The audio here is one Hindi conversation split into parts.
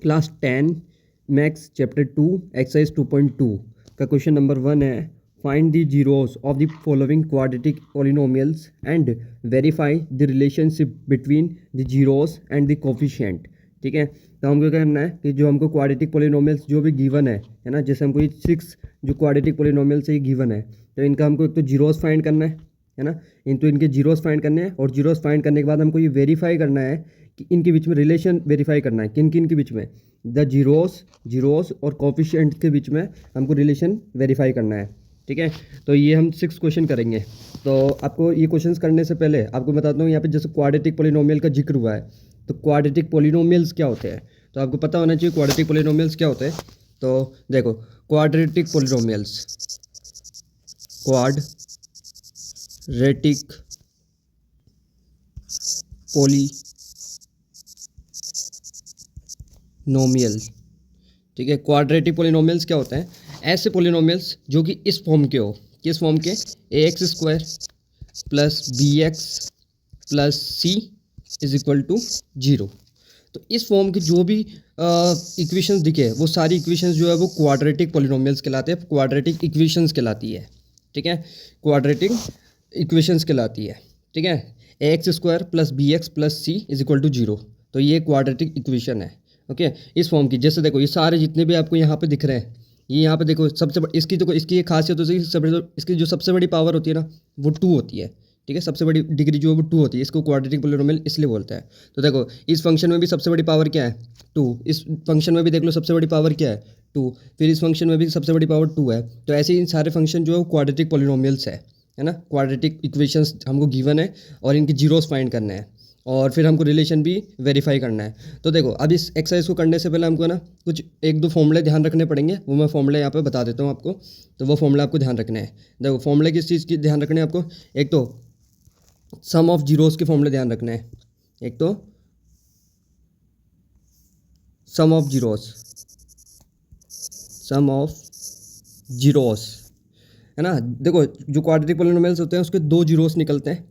क्लास 10 मैथ्स चैप्टर 2 एक्सरसाइज 2.2 का क्वेश्चन नंबर 1 है, find the zeros of the following quadratic polynomials and verify the relationship between the zeros and the coefficient. ठीक है, तो हमको क्या करना है कि जो हमको क्वाड्रेटिक पॉलिनोमियल्स जो भी गिवन है ना, जैसे हमको ये 6 जो क्वाड्रेटिक पॉलिनोमियल्स है ये गिवन है, तो इनका हमको एक तो जीरोस फाइंड करना है ना, इनके जीरोस फाइंड करने हैं, और जीरोस फाइंड करने के बाद हमको ये वेरीफाई करना है कि इनके बीच में रिलेशन वेरीफाई करना है, किन किन के बीच में, द जीरोस और कोफिशिएंट के बीच में हमको रिलेशन वेरीफाई करना है। ठीक है, तो ये हम 6 क्वेश्चन करेंगे। तो आपको ये क्वेश्चंस करने से पहले आपको बताता हूँ, यहाँ पे जैसे क्वाड्रेटिक पॉलिनोमियल का जिक्र हुआ है, तो क्वाड्रेटिक पॉलिनोमियल्स क्या होते हैं, तो आपको पता होना चाहिए क्वाड्रेटिक पॉलिनोमियल्स क्या होते हैं। तो देखो, क्वाड्रेटिक पॉलिनोमियल्स, क्वाड्रेटिक पॉलिनोमियल, ठीक है, क्वाड्रेटिक पॉलिनोमियल्स क्या होते हैं, ऐसे पॉलिनोमियल्स जो कि इस फॉर्म के हो, किस फॉर्म के, ax² plus bx plus c is equal to 0। तो इस फॉर्म के जो भी इक्वेशंस दिखे, वो सारी इक्वेशंस जो है वो क्वाड्रेटिक पॉलिनोमियल्स कहलाते हैं, क्वाड्रेटिक इक्वेशंस कहलाती है। ठीक है, क्वाड्रेटिक इक्वेशंस कहलाती है। ठीक है, ax² plus bx plus c is equal to 0, तो ये क्वाड्रेटिक इक्वेशन है। ओके, इस फॉर्म की, जैसे देखो ये सारे जितने भी आपको यहाँ पे दिख रहे हैं, ये यहाँ पे देखो सबसे इसकी देखो, इसकी एक खासियत होती है, इसकी जो सबसे बड़ी पावर होती है ना वो 2 होती है। ठीक है, सबसे बड़ी डिग्री जो है वो 2 होती है, इसको क्वाड्रेटिक पॉलिनोमियल इसलिए बोलते हैं। तो देखो इस फंक्शन में भी सबसे बड़ी पावर क्या है, 2, इस फंक्शन में भी देख लो सबसे बड़ी पावर क्या है, 2, फिर इस फंक्शन में भी सबसे बड़ी पावर 2 है। तो ऐसे इन सारे फंक्शन जो है वो क्वाड्रेटिक पॉलिनोमियल्स है ना, क्वाड्रेटिक इक्वेशंस हमको गिवन है और इनके जीरोस फाइंड करने हैं, और फिर हमको रिलेशन भी वेरीफाई करना है। तो देखो अब इस एक्सरसाइज को करने से पहले हमको ना कुछ 1-2 फॉर्मूले ध्यान रखने पड़ेंगे, वो मैं फॉर्मूले यहाँ पे बता देता हूँ आपको। तो वो फॉर्मूला आपको ध्यान रखना है। देखो फॉर्मूले किस चीज़ की ध्यान रखने हैं आपको, एक तो सम ऑफ जीरोस के फॉर्मूले ध्यान रखना है, एक तो सम ऑफ जीरोस है ना। देखो जो क्वाड्रेटिक पॉलिनोमियल्स होते हैं उसके 2 जीरोस निकलते हैं,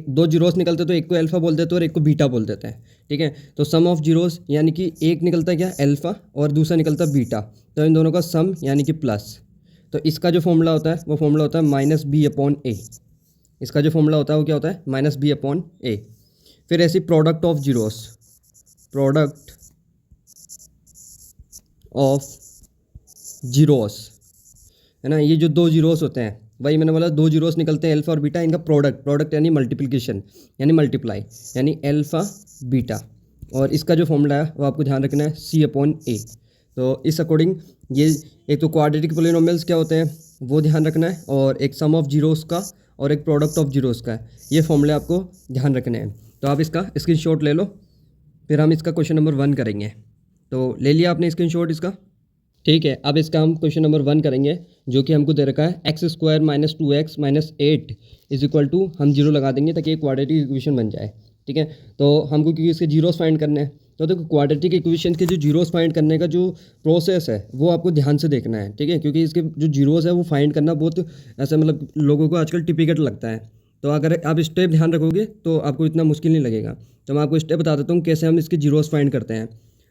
दो जीरोस निकलते हैं, तो एक को अल्फा बोल देते हैं और एक को बीटा बोल देते हैं। ठीक है, तो सम ऑफ जीरोस यानी कि एक निकलता है क्या, अल्फा, और दूसरा निकलता है बीटा, तो इन दोनों का सम यानी कि प्लस। तो इसका जो फॉर्मूला होता है वो फॉर्मूला होता है -b/a। इसका जो फॉर्मूला होता है वो क्या होता है, -b/a। फिर ऐसी प्रोडक्ट ऑफ जीरोस है ना, ये जो 2 जीरोस होते हैं, वही मैंने बोला 2 जीरोस निकलते हैं अल्फा और बीटा, इनका प्रोडक्ट यानी मल्टीप्लिकेशन यानी मल्टीप्लाई यानी अल्फा बीटा, और इसका जो फॉर्मूला है वो आपको ध्यान रखना है c/a। तो इस अकॉर्डिंग ये एक तो क्वाड्रेटिक पॉलिनोमियल्स क्या होते हैं वो ध्यान रखना है, और एक सम ऑफ जीरोस का और एक प्रोडक्ट ऑफ जीरोस का, ये फॉर्मूले आपको ध्यान रखने हैं। तो आप इसका स्क्रीनशॉट ले लो, फिर हम इसका क्वेश्चन नंबर 1 करेंगे। तो ले लिया आपने स्क्रीनशॉट इसका, ठीक है। अब इसका हम क्वेश्चन नंबर 1 करेंगे, जो कि हमको दे रखा है x² - 2x - 8 is equal to, हम 0 लगा देंगे ताकि एक क्वाड्रेटिक इक्वेशन बन जाए। ठीक है, तो हमको क्योंकि इसके जीरोस फाइंड करने हैं, तो देखो क्वाड्रेटिक इक्वेशन के जो जीरोस फाइंड करने का जो प्रोसेस है वो आपको ध्यान से देखना है। ठीक है, क्योंकि इसके जो जीरोस है वो फाइंड करना बहुत ऐसा मतलब लोगों को आजकल टिपिकल लगता है, तो अगर आप स्टेप ध्यान रखोगे तो आपको इतना मुश्किल नहीं लगेगा। तो मैं आपको स्टेप बता देता हूँ कैसे हम इसके जीरोस फाइंड करते हैं।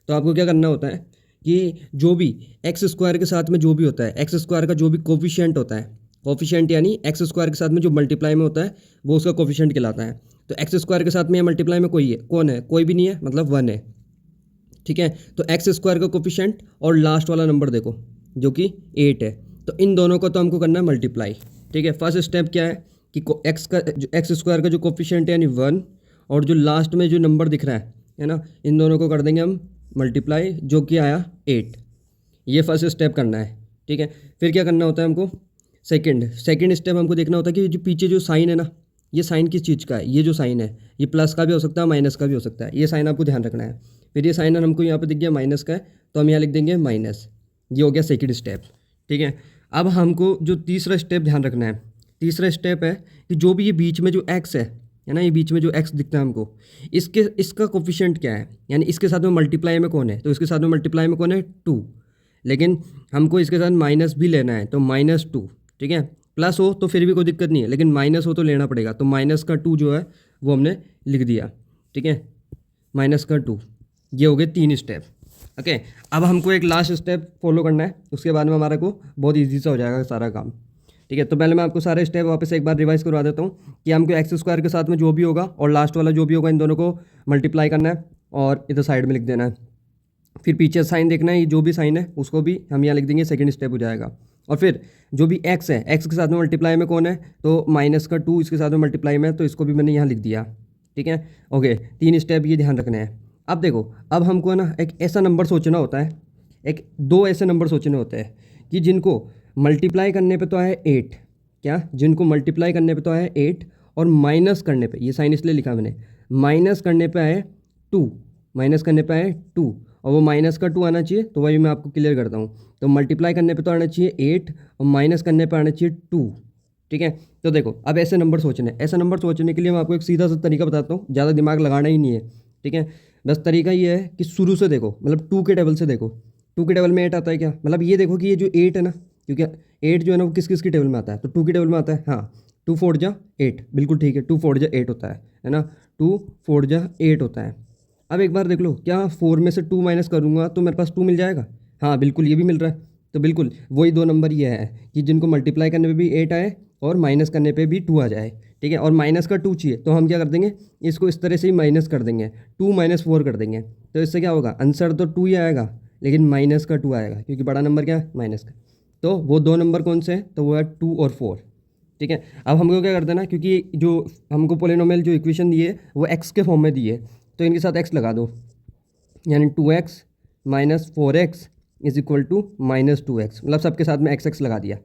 तो आपको क्या करना होता है कि जो भी x² के साथ में जो भी होता है, x² का जो भी कोफिशिएंट होता है, कोफिशिएंट यानी x² के साथ में जो मल्टीप्लाई में होता है वो उसका कोफिशिएंट कहलाता है। तो x² के साथ में मल्टीप्लाई में कौन है, कोई भी नहीं है, मतलब 1 है। ठीक है, तो x² का कोफिशिएंट और लास्ट वाला नंबर देखो जो कि 8 है, तो इन दोनों को तो हमको करना है मल्टीप्लाई। ठीक है, फर्स्ट स्टेप क्या है कि x² का जो कोफिशिएंट है यानी 1, और जो लास्ट में जो नंबर दिख रहा है ना, इन दोनों को कर देंगे हम मल्टीप्लाई, जो कि आया 8। ये फर्स्ट स्टेप करना है। ठीक है, फिर क्या करना होता है हमको, सेकंड स्टेप हमको देखना होता है कि जो पीछे जो साइन है ना, ये साइन किस चीज़ का है, ये जो साइन है ये प्लस का भी हो सकता है माइनस का भी हो सकता है, ये साइन आपको ध्यान रखना है। फिर ये साइन हमको यहाँ पे दिख गया माइनस का है, तो हम यहाँ लिख देंगे माइनस, ये हो गया सेकेंड स्टेप। ठीक है, अब हमको जो तीसरा स्टेप ध्यान रखना है, तीसरा स्टेप है कि जो भी ये बीच में जो x है ना, ये बीच में जो x दिखता है हमको, इसका कोफिशिएंट क्या है, यानी इसके साथ में मल्टीप्लाई में कौन है, तो इसके साथ में मल्टीप्लाई में कौन है 2, लेकिन हमको इसके साथ माइनस भी लेना है, तो -2। ठीक है, प्लस हो तो फिर भी कोई दिक्कत नहीं है, लेकिन माइनस हो तो लेना पड़ेगा, तो -2 जो है वो हमने लिख दिया। ठीक है, -2, ये हो गए 3 स्टेप। ओके, अब हमको एक लास्ट स्टेप फॉलो करना है, उसके बाद में हमारा को बहुत ईजी सा हो जाएगा सारा काम। ठीक है, तो पहले मैं आपको सारे स्टेप वापस एक बार रिवाइज करवा देता हूँ कि हमको एक्स स्क्वायर के साथ में जो भी होगा और लास्ट वाला जो भी होगा इन दोनों को मल्टीप्लाई करना है और इधर साइड में लिख देना है। फिर पीछे साइन देखना है, ये जो भी साइन है उसको भी हम यहाँ लिख देंगे, सेकंड स्टेप हो जाएगा। और फिर जो भी एक्स है, एक्स के साथ में मल्टीप्लाई में कौन है, तो माइनस का 2 इसके साथ में मल्टीप्लाई में, तो इसको भी मैंने यहाँ लिख दिया। ठीक है, ओके, 3 स्टेप ये ध्यान रखने हैं। अब देखो, अब हमको ना एक ऐसा नंबर सोचना होता है, एक दो ऐसे नंबर सोचने होते हैं कि जिनको मल्टीप्लाई करने पे तो आए 8, क्या, जिनको मल्टीप्लाई करने पे तो आए 8 और माइनस करने पे, ये साइन इसलिए लिखा मैंने, माइनस करने पे आए 2, माइनस करने पे आए 2, और वो माइनस का 2 आना चाहिए, तो वही मैं आपको क्लियर करता हूँ। तो मल्टीप्लाई करने पे तो आना चाहिए 8 और माइनस करने पे आना चाहिए 2। ठीक है, तो देखो अब ऐसे नंबर सोचने, ऐसा नंबर सोचने के लिए मैं आपको एक सीधा सा तरीका बताता हूँ, ज़्यादा दिमाग लगाना ही नहीं है। ठीक है, बस तरीका ये है कि शुरू से देखो, मतलब 2 के टेबल से देखो। 2 के टेबल में 8 आता है क्या, मतलब ये देखो कि ये जो 8 है ना, क्योंकि 8 जो है ना वो किस किस की टेबल में आता है, तो 2 की टेबल में आता है। हाँ, 2 4 जा 8, बिल्कुल ठीक है, 2 4 जा 8 होता है ना, 2 4 जा 8 होता है। अब एक बार देख लो, क्या 4 में से 2 माइनस करूँगा तो मेरे पास 2 मिल जाएगा। हाँ बिल्कुल, ये भी मिल रहा है। तो बिल्कुल वही दो नंबर ये है कि जिनको मल्टीप्लाई करने पे भी 8 आए और माइनस करने पे भी 2 आ जाए। ठीक है, और माइनस का 2 चाहिए, तो हम क्या कर देंगे, इसको इस तरह से ही माइनस कर देंगे, 2 - 4 कर देंगे। तो इससे क्या होगा, आंसर तो 2 ही आएगा, लेकिन माइनस का 2 आएगा, क्योंकि बड़ा नंबर क्या है, माइनस का। तो वो दो नंबर कौन से हैं, तो वो है 2 और 4। ठीक है, अब हमको क्या कर देना, क्योंकि जो हमको पोलिनोमियल जो इक्वेशन दी है वो एक्स के फॉर्म में दी है, तो इनके साथ एक्स लगा दो, यानी 2x - 4x is equal to -2x, मतलब सबके साथ में x लगा दिया।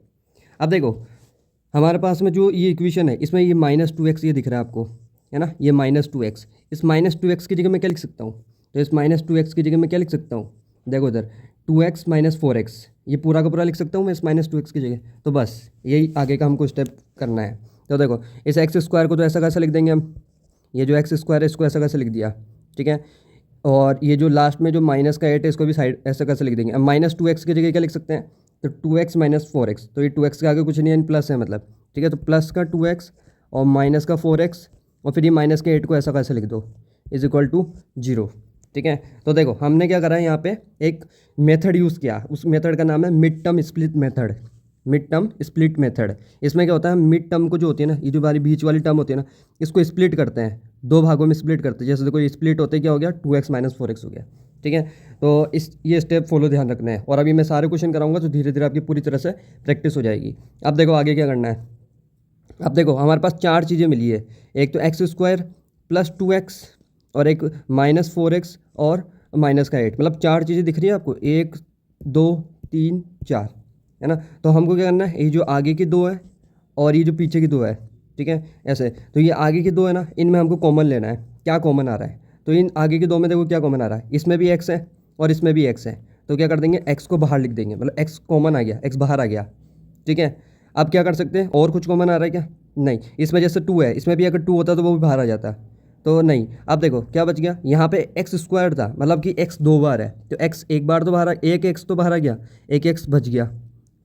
अब देखो हमारे पास में जो ये इक्वेशन है, इसमें ये -2x ये दिख रहा है आपको, है ना, ये -2x। इस -2x की जगह मैं क्या लिख सकता हूँ, तो इस -2x की जगह मैं क्या लिख सकता हूँ, देखो इधर 2x - 4x, ये पूरा का पूरा लिख सकता हूँ मैं इस -2x की जगह। तो बस यही आगे का हमको स्टेप करना है। तो देखो इस एक्स स्क्वायर को तो ऐसा कैसे लिख देंगे हम, ये जो एक्स स्क्वायर है इसको ऐसा कैसे लिख दिया। ठीक है, और ये जो लास्ट में जो माइनस का 8 है इसको भी साइड ऐसा कैसे लिख देंगे। अब -2x की जगह क्या लिख सकते हैं, तो 2x - 4x, तो ये 2x के आगे कुछ नहीं है, प्लस है मतलब। ठीक है, तो प्लस का 2x और माइनस का 4x, और फिर ये माइनस के 8 को ऐसा कैसे लिख दो, इज इक्वल टू 0। ठीक है, तो देखो हमने क्या करा है, यहाँ पे एक मेथड यूज़ किया, उस मेथड का नाम है mid term split method. Mid term split method, इसमें क्या होता है, मिड टर्म को जो होती है ना, ये जो हमारी बीच वाली टर्म होती है ना, इसको स्प्लिट करते हैं, 2 भागों में स्प्लिट करते हैं। जैसे देखो ये स्प्लिट होते क्या हो गया, 2x - 4x हो गया। ठीक है, तो ये स्टेप फॉलो ध्यान रखना है, और अभी मैं सारे क्वेश्चन कराऊंगा तो धीरे धीरे आपकी पूरी तरह से प्रैक्टिस हो जाएगी। अब देखो आगे क्या करना है। अब देखो हमारे पास 4 चीज़ें मिली है, एक तो x² + 2x और एक -4x और माइनस का 8, मतलब 4 चीज़ें दिख रही है आपको, 1 2 3 4, है ना। तो हमको क्या करना है, ये जो आगे की 2 है और ये जो पीछे की 2 है, ठीक है, ऐसे। तो ये आगे की 2 है ना, इनमें हमको कॉमन लेना है, क्या कॉमन आ रहा है, तो इन आगे की 2 में देखो क्या कॉमन आ रहा है, इसमें भी x है और इसमें भी x है, तो क्या कर देंगे, x को बाहर लिख देंगे, मतलब x कॉमन आ गया, x बाहर आ गया। ठीक है, अब क्या कर सकते हैं, और कुछ कॉमन आ रहा है क्या, नहीं, इसमें जैसे 2 है, इसमें भी अगर 2 होता तो वो भी बाहर आ जाता, तो नहीं। अब देखो क्या बच गया, यहाँ पे x² था, मतलब कि x 2 बार है, तो x एक बार तो बाहर एक x तो बाहर आ गया, एक x बच गया,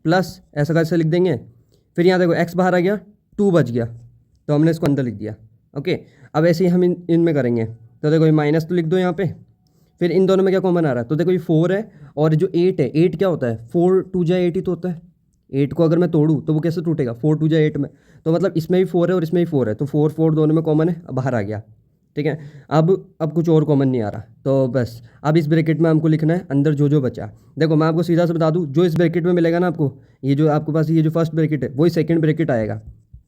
प्लस ऐसा कैसे लिख देंगे, फिर यहाँ देखो x बाहर आ गया, 2 बच गया, तो हमने इसको अंदर लिख दिया। ओके, अब ऐसे ही हम इनमें करेंगे, तो देखो ये माइनस तो लिख दो यहाँ पे, फिर इन दोनों में क्या कॉमन आ रहा है, तो देखो ये 4 है और जो 8 है, 8 क्या होता है, 4 2 जा 8 ही तो होता है। 8 को अगर मैं तोड़ूँ तो वो कैसे टूटेगा, 4 2 जा 8 में, तो मतलब इसमें भी 4 है और इसमें भी 4 है, तो 4 4 दोनों में कॉमन है, बाहर आ गया। ठीक है, अब कुछ और कॉमन नहीं आ रहा, तो बस अब इस ब्रैकेट में हमको लिखना है अंदर जो जो बचा। देखो मैं आपको सीधा से बता दूं, जो इस ब्रैकेट में मिलेगा ना आपको, ये जो आपके पास ये जो फर्स्ट ब्रैकेट है वही सेकंड ब्रैकेट आएगा,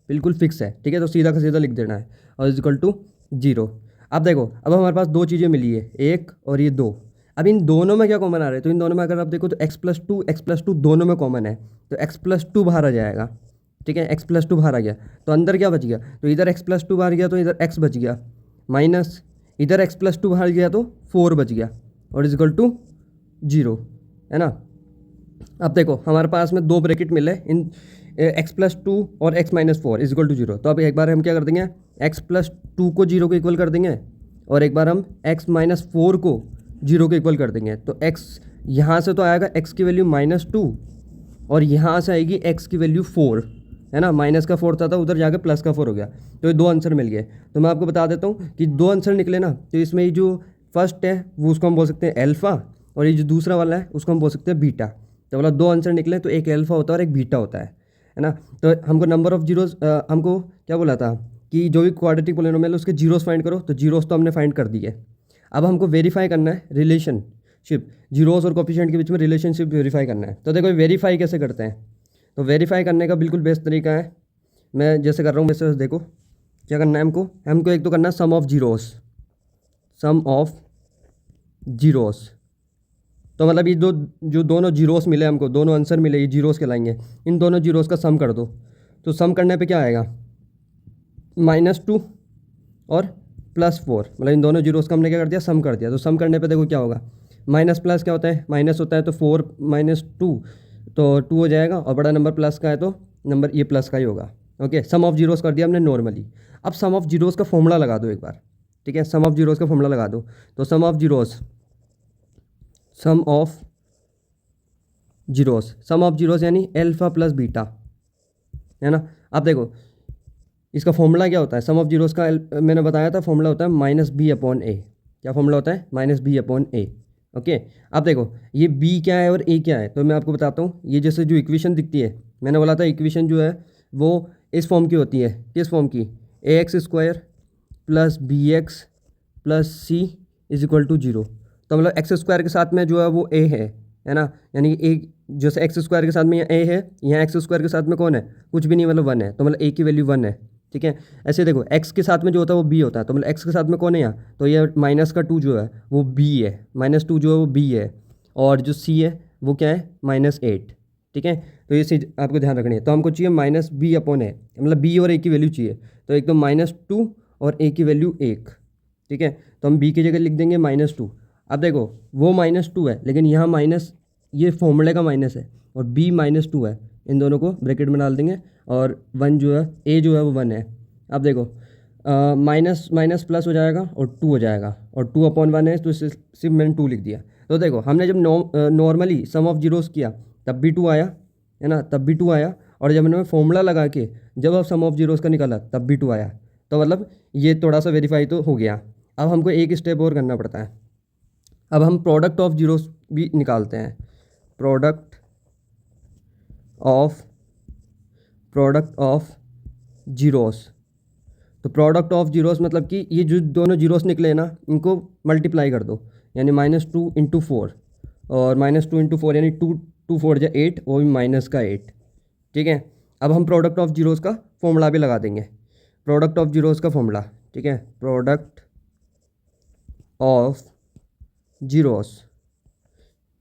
बिल्कुल फिक्स है। ठीक है, तो सीधा का सीधा लिख देना है, और इज इक्वल टू 0। अब देखो अब हमारे पास 2 चीज़ें मिली है, 1 और ये 2। अब इन दोनों में क्या कॉमन आ रहा है, तो इन दोनों में अगर आप देखो तो x+2 दोनों में कॉमन है, तो x+2 बाहर आ जाएगा। ठीक है, x+2 बाहर आ गया, तो अंदर क्या बच गया, तो इधर x+2 बाहर गया तो इधर x बच गया, माइनस इधर x+2 बाहर गया तो 4 बच गया, और इज इक्वल टू 0, है ना। अब देखो हमारे पास में 2 ब्रैकेट मिले इन x+2 और x-4 इज इक्वल टू 0। तो अब एक बार हम क्या कर देंगे, x+2 को 0 के इक्वल कर देंगे, और एक बार हम x-4 को 0 के इक्वल कर देंगे। तो x यहाँ से तो आएगा x की वैल्यू -2, और यहाँ से आएगी x की वैल्यू 4, है ना, माइनस का 4 था उधर जाके प्लस का 4 हो गया, तो ये 2 आंसर मिल गए। तो मैं आपको बता देता हूँ कि 2 आंसर निकले ना, तो इसमें जो फर्स्ट है वो उसको हम बोल सकते हैं अल्फ़ा, और ये जो दूसरा वाला है उसको हम बोल सकते हैं बीटा। तो मतलब दो आंसर निकले तो एक अल्फा होता है और एक बीटा होता है ना। तो हमको नंबर ऑफ जीरोस हमको क्या बोला था कि जो भी क्वाड्रेटिक पोलिनोमियल है उसके जीरोस फाइंड करो, तो जीरोस तो हमने फाइंड कर दिए। अब हमको वेरीफाई करना है रिलेशनशिप, जीरोस और कोफिशिएंट के बीच में रिलेशनशिप वेरीफाई करना है। तो देखो वेरीफाई कैसे करते हैं, तो वेरीफाई करने का बिल्कुल बेस्ट तरीका है, मैं जैसे कर रहा हूँ वैसे देखो क्या करना है हमको एक तो करना है sum of zeros, sum of zeros. तो मतलब ये जो दोनों जीरोस मिले हमको, दोनों आंसर मिले, ये जीरोस कहलाएंगे, इन दोनों जीरोस का सम कर दो। तो सम करने पे क्या आएगा, -2 और +4, मतलब इन दोनों जीरोस का हमने क्या कर दिया, सम कर दिया। तो सम करने पे देखो क्या होगा, माइनस प्लस क्या होता है, माइनस होता है, तो 4 - 2 तो 2 हो जाएगा, और बड़ा नंबर प्लस का है तो नंबर ये प्लस का ही होगा। ओके, सम ऑफ जीरोस कर दिया हमने नॉर्मली। अब सम ऑफ जीरोस का फॉर्मूला लगा दो एक बार, ठीक है, सम ऑफ जीरोस का फॉर्मूला लगा दो। तो सम ऑफ जीरोस यानी अल्फा प्लस बीटा, है ना। अब देखो इसका फॉर्मूला क्या होता है, सम ऑफ जीरोस का मैंने बताया था फॉर्मूला होता है -b/a। क्या फॉर्मूला होता है, -b/a। ओके, अब देखो ये b क्या है और a क्या है, तो मैं आपको बताता हूँ। ये जैसे जो इक्वेशन दिखती है, मैंने बोला था इक्वेशन जो है वो इस फॉर्म की होती है, किस फॉर्म की, ax² + bx + c = 0। तो मतलब x² के साथ में जो है वो a है ना, यानी कि a जैसे x² के साथ में यहाँ a है, यहाँ x² के साथ में कौन है, कुछ भी नहीं, मतलब 1 है, तो मतलब a की वैल्यू 1 है, ठीक है। ऐसे देखो x के साथ में जो होता है वो b होता है, तो मतलब x के साथ में कौन है यहाँ, तो ये -2 जो है वो b है, -2 जो है वो b है, और जो c है वो क्या है, -8, ठीक है। तो ये चीज़ आपको ध्यान रखनी है। तो हमको चाहिए -b/a, मतलब b और a की वैल्यू चाहिए, तो एक तो -2 और a की वैल्यू 1, ठीक है। तो हम b की जगह लिख देंगे -2। अब देखो वो -2 है, लेकिन यहाँ माइनस ये फॉर्मूले का माइनस है, और b -2 है, इन दोनों को ब्रैकेट में डाल देंगे, और 1 जो है a जो है वो 1 है। अब देखो माइनस माइनस प्लस हो जाएगा और 2 हो जाएगा, और 2/1 है, तो सिर्फ मैंने 2 लिख दिया। तो देखो हमने जब नॉर्मली सम ऑफ जीरोस किया तब भी 2 आया, है ना, तब भी 2 आया, और जब मैंने फॉर्मूला लगा के जब अब सम ऑफ जीरोस का निकाला तब भी 2 आया। तो मतलब ये थोड़ा सा वेरीफाई तो हो गया। अब हमको एक स्टेप और करना पड़ता है, अब हम प्रोडक्ट ऑफ जीरोस भी निकालते हैं, प्रोडक्ट ऑफ जीरोस। तो प्रोडक्ट ऑफ जीरोस मतलब कि ये जो दोनों जीरोस निकले ना इनको मल्टीप्लाई कर दो, यानी -2 × 4, और -2 × 4 यानी 2 4 = 8, वो भी माइनस का 8, ठीक है। अब हम प्रोडक्ट ऑफ जीरोस का फॉर्मूला भी लगा देंगे, प्रोडक्ट ऑफ जीरोस का फॉर्मूला, ठीक है, प्रोडक्ट ऑफ जीरोस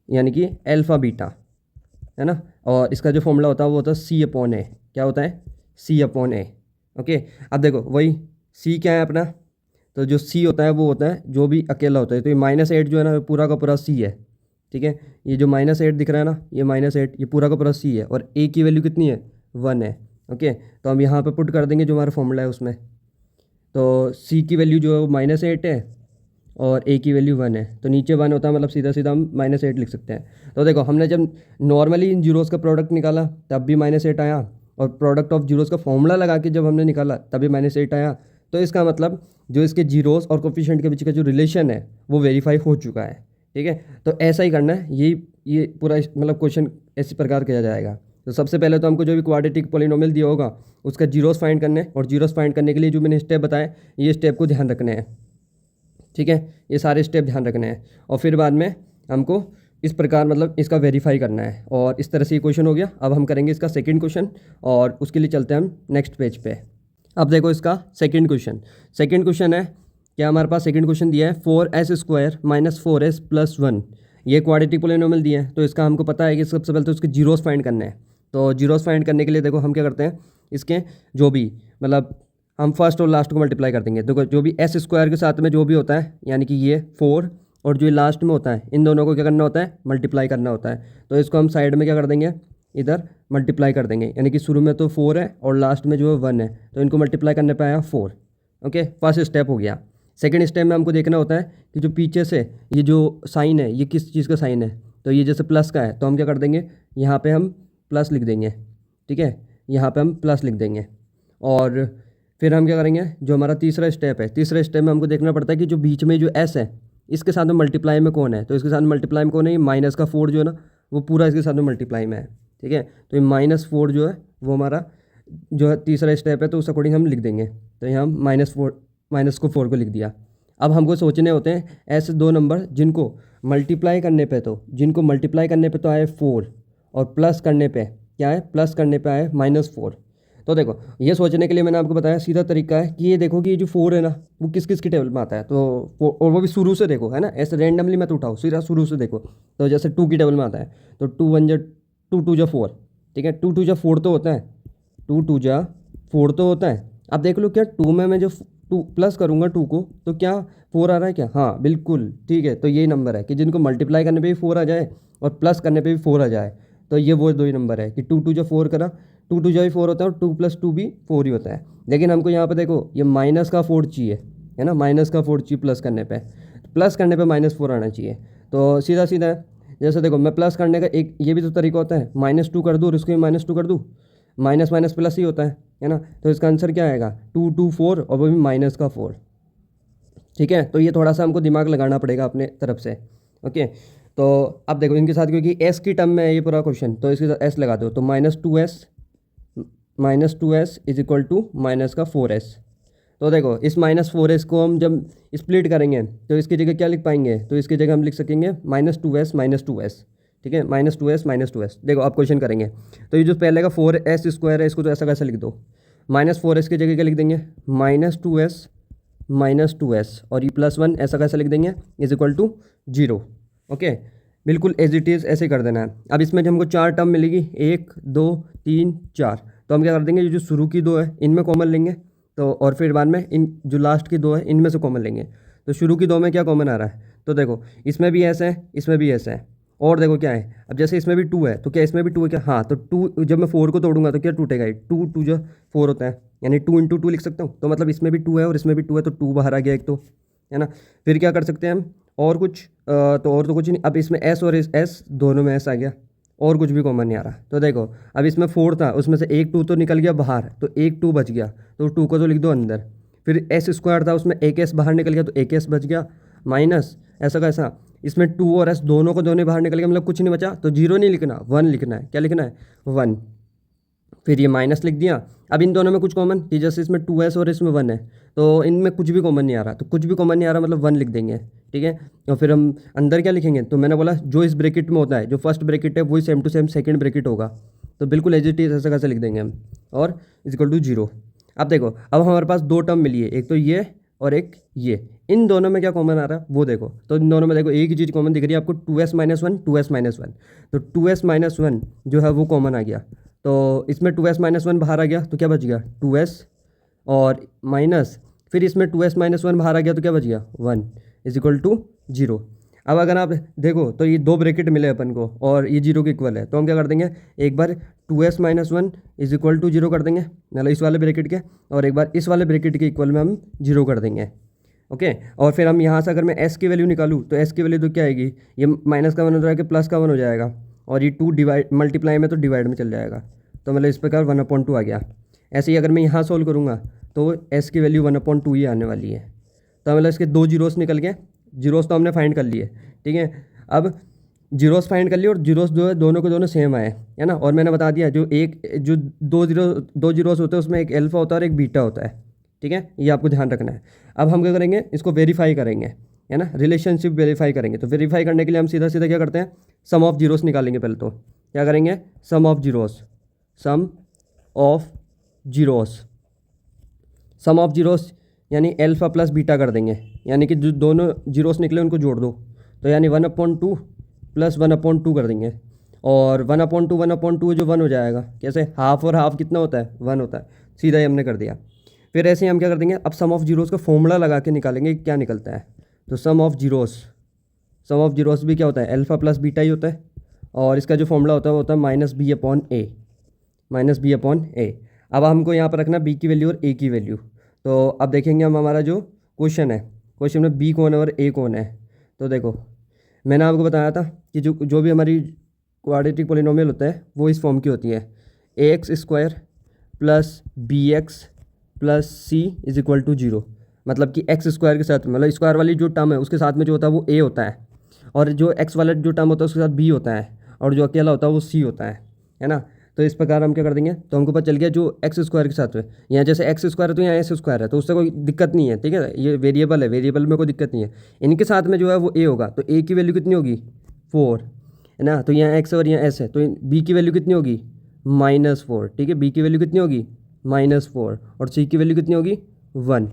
यानी कि अल्फ़ा बीटा, है ना, और इसका जो फॉर्मूला होता है वो होता है C/A। क्या होता है, C/A। ओके, अब देखो वही C क्या है अपना, तो जो C होता है वो होता है जो भी अकेला होता है, तो ये -8 जो है ना पूरा का पूरा C है, ठीक है। ये जो -8 दिख रहा है ना, ये -8 ये पूरा का पूरा C है, और A की वैल्यू कितनी है, 1 है। ओके, तो हम यहाँ पे पुट कर देंगे जो हमारा फॉर्मूला है उसमें, तो C की वैल्यू जो है वो -8 है और A की वैल्यू 1 है, तो नीचे 1 होता है, मतलब सीधा सीधा हम -8 लिख सकते हैं। तो देखो हमने जब नॉर्मली इन जीरोस का प्रोडक्ट निकाला तब भी -8 आया, और प्रोडक्ट ऑफ जीरोस का फॉर्मूला लगा के जब हमने निकाला तभी -8 आया। तो इसका मतलब जो इसके जीरोस और कोफिशिएंट के बीच का जो रिलेशन है वो वेरीफाई हो चुका है, ठीक है। तो ऐसा ही करना है, ये पूरा मतलब क्वेश्चन इसी प्रकार किया जाएगा। तो सबसे पहले तो हमको जो भी क्वाड्रेटिक पॉलिनोमियल दिया होगा उसका जीरोस फाइंड करने हैं, और जीरोस फाइंड करने के लिए जो मैंने स्टेप बताए ये स्टेप को ध्यान रखने हैं, ठीक है, ये सारे स्टेप ध्यान रखने हैं। और फिर बाद में हमको इस प्रकार मतलब इसका वेरीफाई करना है, और इस तरह से ये क्वेश्चन हो गया। अब हम करेंगे इसका सेकंड क्वेश्चन, और उसके लिए चलते हैं हम नेक्स्ट पेज पे। अब देखो इसका सेकंड क्वेश्चन है, क्या हमारे पास सेकंड क्वेश्चन दिया है, 4s² - 4s + 1, ये क्वाड्रेटिक पॉलिनोमियल दिया है। तो इसका हमको पता है कि सबसे पहले तो इसके जीरोस फाइंड करने हैं। तो जीरोस फाइंड करने के लिए देखो हम क्या करते हैं, इसके जो भी मतलब हम फर्स्ट और लास्ट को मल्टीप्लाई कर देंगे। देखो जो भी s² के साथ में जो भी होता है, यानी कि ये 4 और जो लास्ट में होता है, इन दोनों को क्या करना होता है, मल्टीप्लाई करना होता है। तो इसको हम साइड में क्या कर देंगे, इधर मल्टीप्लाई कर देंगे, यानी कि शुरू में तो 4 है और लास्ट में जो है 1 है, तो इनको मल्टीप्लाई करने पे आया 4। ओके, फर्स्ट स्टेप हो गया। सेकेंड स्टेप में हमको देखना होता है कि जो पीछे से ये जो साइन है ये किस चीज़ का साइन है, तो ये जैसे प्लस का है तो हम क्या कर देंगे, यहाँ पर हम प्लस लिख देंगे, ठीक है, यहाँ पर हम प्लस लिख देंगे। और फिर हम क्या करेंगे, जो हमारा तीसरा स्टेप है, तीसरे स्टेप में हमको देखना पड़ता है कि जो बीच में जो s है इसके साथ में मल्टीप्लाई में कौन है, तो इसके साथ में मल्टीप्लाई में कौन है, ये माइनस का 4 जो है ना वो पूरा इसके साथ में मल्टीप्लाई में है, ठीक है। तो ये -4 जो है वो हमारा जो है तीसरा स्टेप है, तो उस अकॉर्डिंग हम लिख देंगे। तो यहाँ हम -4 को लिख दिया। अब हमको सोचने होते हैं ऐसे दो नंबर जिनको मल्टीप्लाई करने पे तो आए 4 और प्लस करने पे क्या है, प्लस करने पे आए -4। तो देखो ये सोचने के लिए मैंने आपको बताया सीधा तरीका है कि ये देखो कि ये जो 4 है ना वो किस किस की टेबल में आता है, तो और वो भी शुरू से देखो, है ना, ऐसे रैंडमली मत उठाओ, सीधा शुरू से देखो। तो जैसे 2 की टेबल में आता है तो 2 1 जा 2 2 जा 4, ठीक है, 2 2 जा 4 तो होता है, 2 2 जा 4 तो होता है। अब देख लो क्या 2 में मैं जो 2 प्लस करूँगा 2 को तो क्या 4 आ रहा है क्या, हाँ बिल्कुल ठीक है। तो यही नंबर है कि जिनको मल्टीप्लाई करने पे भी 4 आ जाए और प्लस करने पे भी 4 आ जाए, तो ये वो दो ही नंबर है कि 2 2 जो 4 करा, 2 2 जो भी 4 होता है और 2 + 2 भी 4 ही होता है। लेकिन हमको यहाँ पे देखो ये माइनस का 4 चाहिए, है ना, माइनस का 4 चाहिए प्लस करने पे -4 आना चाहिए। तो सीधा सीधा है, जैसे देखो मैं प्लस करने का एक ये भी तो तरीका होता है, -2 कर दूँ और इसको भी -2 कर दूँ, माइनस माइनस प्लस ही होता है ना। तो इसका आंसर क्या आएगा 2 2 4 और वो भी माइनस का 4, ठीक है। तो ये थोड़ा सा हमको दिमाग लगाना पड़ेगा अपने तरफ से, ओके। तो अब देखो इनके साथ क्योंकि एस की टर्म में है ये पूरा क्वेश्चन, तो इसके साथ एस लगा दो, तो -2s is equal to minus का 4s। तो देखो इस -4s को हम जब स्प्लिट करेंगे तो इसकी जगह क्या लिख पाएंगे, तो इसकी जगह हम लिख सकेंगे -2s, ठीक है, -2s। देखो आप क्वेश्चन करेंगे तो ये जो पहले का 4s² है इसको तो ऐसा कैसे लिख दो, -4s की जगह क्या लिख देंगे -2s और ये +1 ऐसा कैसे लिख देंगे इज इक्वल टू 0, ओके। बिल्कुल एज इट इज़ ऐसे कर देना है। अब इसमें जो हमको 4 टर्म मिलेगी 1 2 3 4, तो हम क्या कर देंगे ये जो शुरू की 2 है इनमें कॉमन लेंगे, तो और फिर बाद में इन जो लास्ट की 2 है इनमें से कॉमन लेंगे। तो शुरू की 2 में क्या कॉमन आ रहा है, तो देखो इसमें भी ऐसा है, इसमें भी ऐसा है, और देखो क्या है, अब जैसे इसमें भी 2 है तो क्या इसमें भी 2 है क्या, हाँ। तो 2 जब मैं 4 को तोड़ूंगा तो क्या टूटेगा, 2 2 जो 4 होता है, यानी 2 × 2 लिख सकता हूँ। तो मतलब इसमें भी 2 है और इसमें भी 2 है, तो 2 बाहर आ गया एक, तो है ना। फिर क्या कर सकते हैं हम, और कुछ और तो कुछ नहीं। अब इसमें एस और एस दोनों में एस आ गया और कुछ भी कॉमन नहीं आ रहा। तो देखो अब इसमें 4 था, उसमें से एक 2 तो निकल गया बाहर, तो एक 2 बच गया, तो 2 को तो लिख दो अंदर। फिर s² था, उसमें एक s बाहर निकल गया, तो एक s बच गया, माइनस ऐसा का ऐसा, इसमें 2 और s दोनों को दोनों बाहर निकल गया, मतलब कुछ नहीं बचा, तो 0 नहीं लिखना, 1 लिखना है। क्या लिखना है 1, फिर ये माइनस लिख दिया। अब इन दोनों में कुछ कॉमन कि जैसे इसमें 2s और इसमें 1 है, तो इनमें कुछ भी कॉमन नहीं आ रहा, तो कुछ भी कॉमन नहीं आ रहा मतलब 1 लिख देंगे, ठीक है। और फिर हम अंदर क्या लिखेंगे, तो मैंने बोला जो इस ब्रैकेट में होता है, जो फर्स्ट ब्रैकेट है वही same to same second bracket होगा, तो बिल्कुल एज इट इज ऐसा कैसे लिख देंगे हम, और इज इक्वल टू 0। अब देखो अब हमारे पास 2 टर्म मिली है, एक तो ये और एक ये, इन दोनों में क्या कॉमन आ रहा है वो देखो। तो इन दोनों में देखो एक ही चीज़ कॉमन दिख रही है आपको, 2s - 1 2s - 1, तो 2s - 1 जो है वो कॉमन आ गया, तो इसमें 2s - 1 बाहर आ गया तो क्या बच गया 2s और माइनस, फिर इसमें 2s - 1 बाहर आ गया तो क्या बच गया 1 इज इक्वल टू 0। अब अगर आप देखो तो ये 2 ब्रैकेट मिले अपन को और ये 0 के इक्वल है, तो हम क्या कर देंगे, एक बार 2s - 1 इज इक्वल टू 0 कर देंगे, मतलब इस वाले ब्रैकेट के, और एक बार इस वाले ब्रैकेट के इक्वल में हम 0 कर देंगे, ओके। और फिर हम यहाँ से अगर मैं s की वैल्यू निकालूँ तो s की वैल्यू तो क्या आएगी, ये माइनस का 1 हो जाएगा, प्लस का 1 हो जाएगा, और ये 2 डिवाइड मल्टीप्लाई में तो डिवाइड में चल जाएगा, तो मतलब इस प्रकार 1/2 आ गया। ऐसे ही अगर मैं यहाँ सोल्व करूँगा तो s की वैल्यू 1/2 ही आने वाली है। तो मतलब इसके 2 जीरोस निकल गए, जीरोस तो हमने फाइंड कर लिए, ठीक है। अब जीरोस फाइंड कर लिए और जीरोस जो है दोनों के दोनों सेम आए, है ना। और मैंने बता दिया जो 2 जीरोस होते हैं उसमें एक अल्फा होता है और एक बीटा होता है, ठीक है, ये आपको ध्यान रखना है। अब हम क्या करेंगे, इसको वेरीफाई करेंगे, है ना, रिलेशनशिप वेरीफाई करेंगे। तो वेरीफाई करने के लिए हम सीधा सीधा क्या करते हैं, सम ऑफ जीरोस निकालेंगे। पहले तो क्या करेंगे, sum of zeros, sum of zeros यानी अल्फा प्लस बीटा कर देंगे, यानी कि जो दोनों जीरोस निकले उनको जोड़ दो, तो यानी 1/2 प्लस 1/2 कर देंगे, और 1/2 जो 1 हो जाएगा, कैसे, हाफ और हाफ कितना होता है 1 होता है, सीधा ही हमने कर दिया। फिर ऐसे ही हम क्या कर देंगे, अब सम ऑफ जीरोस का फॉर्मूला लगा के निकालेंगे क्या निकलता है। तो सम ऑफ जीरोस भी क्या होता है, अल्फा प्लस बीटा ही होता है, और इसका जो फॉर्मूला होता है वो होता है -b/a। अब हमको यहाँ पर रखना b की वैल्यू और a की वैल्यू। तो अब देखेंगे हम हमारा जो क्वेश्चन है, क्वेश्चन में b कौन है और a कौन है। तो देखो मैंने आपको बताया था कि जो भी हमारी क्वाड्रेटिक पॉलिनोमियल होता है वो इस फॉर्म की होती है, ax² + bx + c is equal to 0। मतलब कि एक्स स्क्वायर के साथ, मतलब स्क्वायर वाली जो टर्म है उसके साथ में जो होता है वो ए होता है, और जो एक्स वाला जो टर्म होता है उसके साथ बी होता है, और जो अकेला होता है वो सी होता है ना। तो इस प्रकार हम क्या कर देंगे, तो हमको पता चल गया जो एक्स स्क्वायर के साथ है, यहाँ जैसे एक्स स्क्वायर है तो यहाँ एस स्क्वायर है, तो उससे कोई दिक्कत नहीं है, ठीक है, ये वेरिएबल है, वेरिएबल में कोई दिक्कत नहीं है। इनके साथ में जो है वो ए होगा, तो ए की वैल्यू कितनी होगी 4, है ना। तो यहाँ एक्स और यहाँ एस है, तो बी की वैल्यू कितनी होगी -4, ठीक है, बी की वैल्यू कितनी होगी -4, और सी की वैल्यू कितनी होगी 1,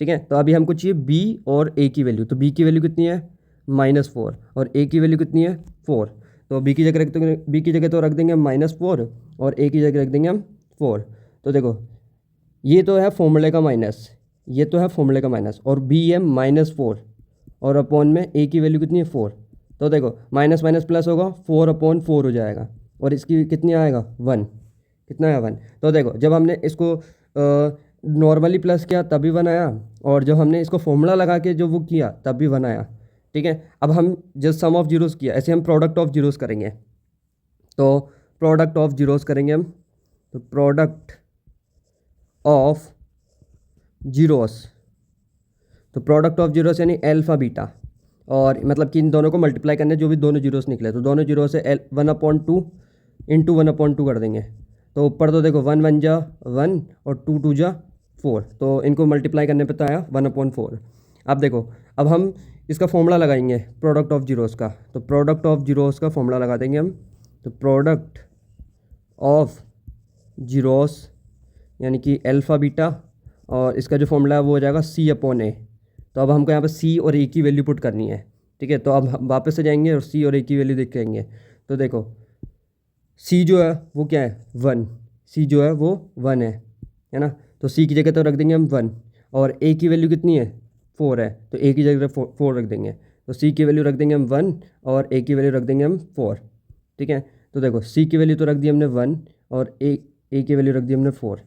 ठीक है। तो अभी हमको चाहिए बी और ए की वैल्यू, तो बी की वैल्यू कितनी है -4 और ए की वैल्यू कितनी है 4। तो बी की जगह रख देंगे, बी की जगह तो रख देंगे हम -4 और ए की जगह रख देंगे हम 4। तो देखो ये तो है फॉर्मूले का माइनस, ये तो है फॉर्मूले का माइनस, और बी है -4 और अपॉन में ए की वैल्यू कितनी है 4। तो देखो माइनस माइनस प्लस होगा, 4/4 हो जाएगा, और इसकी कितनी आएगा 1, कितना है 1। तो देखो जब हमने इसको नॉर्मली प्लस किया तब भी 1 आया, और जब हमने इसको फॉर्मूला लगा के जो वो किया तब भी 1 आया, ठीक है। अब हम जस्ट सम ऑफ जीरोस किया, ऐसे हम प्रोडक्ट ऑफ जीरोस करेंगे, तो प्रोडक्ट ऑफ जीरोस करेंगे हम, तो प्रोडक्ट ऑफ जीरोस, तो प्रोडक्ट ऑफ जीरोस यानी अल्फा बीटा, और मतलब कि इन दोनों को मल्टीप्लाई करने जो भी दोनों जीरोस निकले, तो दोनों जीरो से 1/2 इंटू 1/2 कर देंगे। तो ऊपर तो देखो 1 1 जा 1 और 2 2 जा 4, तो इनको मल्टीप्लाई करने पे तो आया 1/4। अब देखो अब हम इसका फॉर्मूला लगाएंगे प्रोडक्ट ऑफ जीरोस का, तो प्रोडक्ट ऑफ जीरोस का फॉर्मूला लगा देंगे हम, तो प्रोडक्ट ऑफ जीरोस यानी कि अल्फा बीटा, और इसका जो फॉर्मूला है वो हो जाएगा C/A। तो अब हमको यहाँ पे C और A की वैल्यू पुट करनी है, ठीक है। तो अब हम वापस से जाएंगे और C और A की वैल्यू देखेंगे। तो देखो C जो है वो क्या है 1, C जो है वो 1 है ना। तो C की जगह तो रख देंगे हम 1, और A की वैल्यू कितनी है 4 है, तो A की जगह 4 रख देंगे। तो C की वैल्यू रख देंगे हम 1 और A की वैल्यू रख देंगे हम 4, ठीक है। तो देखो C की वैल्यू तो रख दी हमने 1 और A की वैल्यू रख दी हमने 4।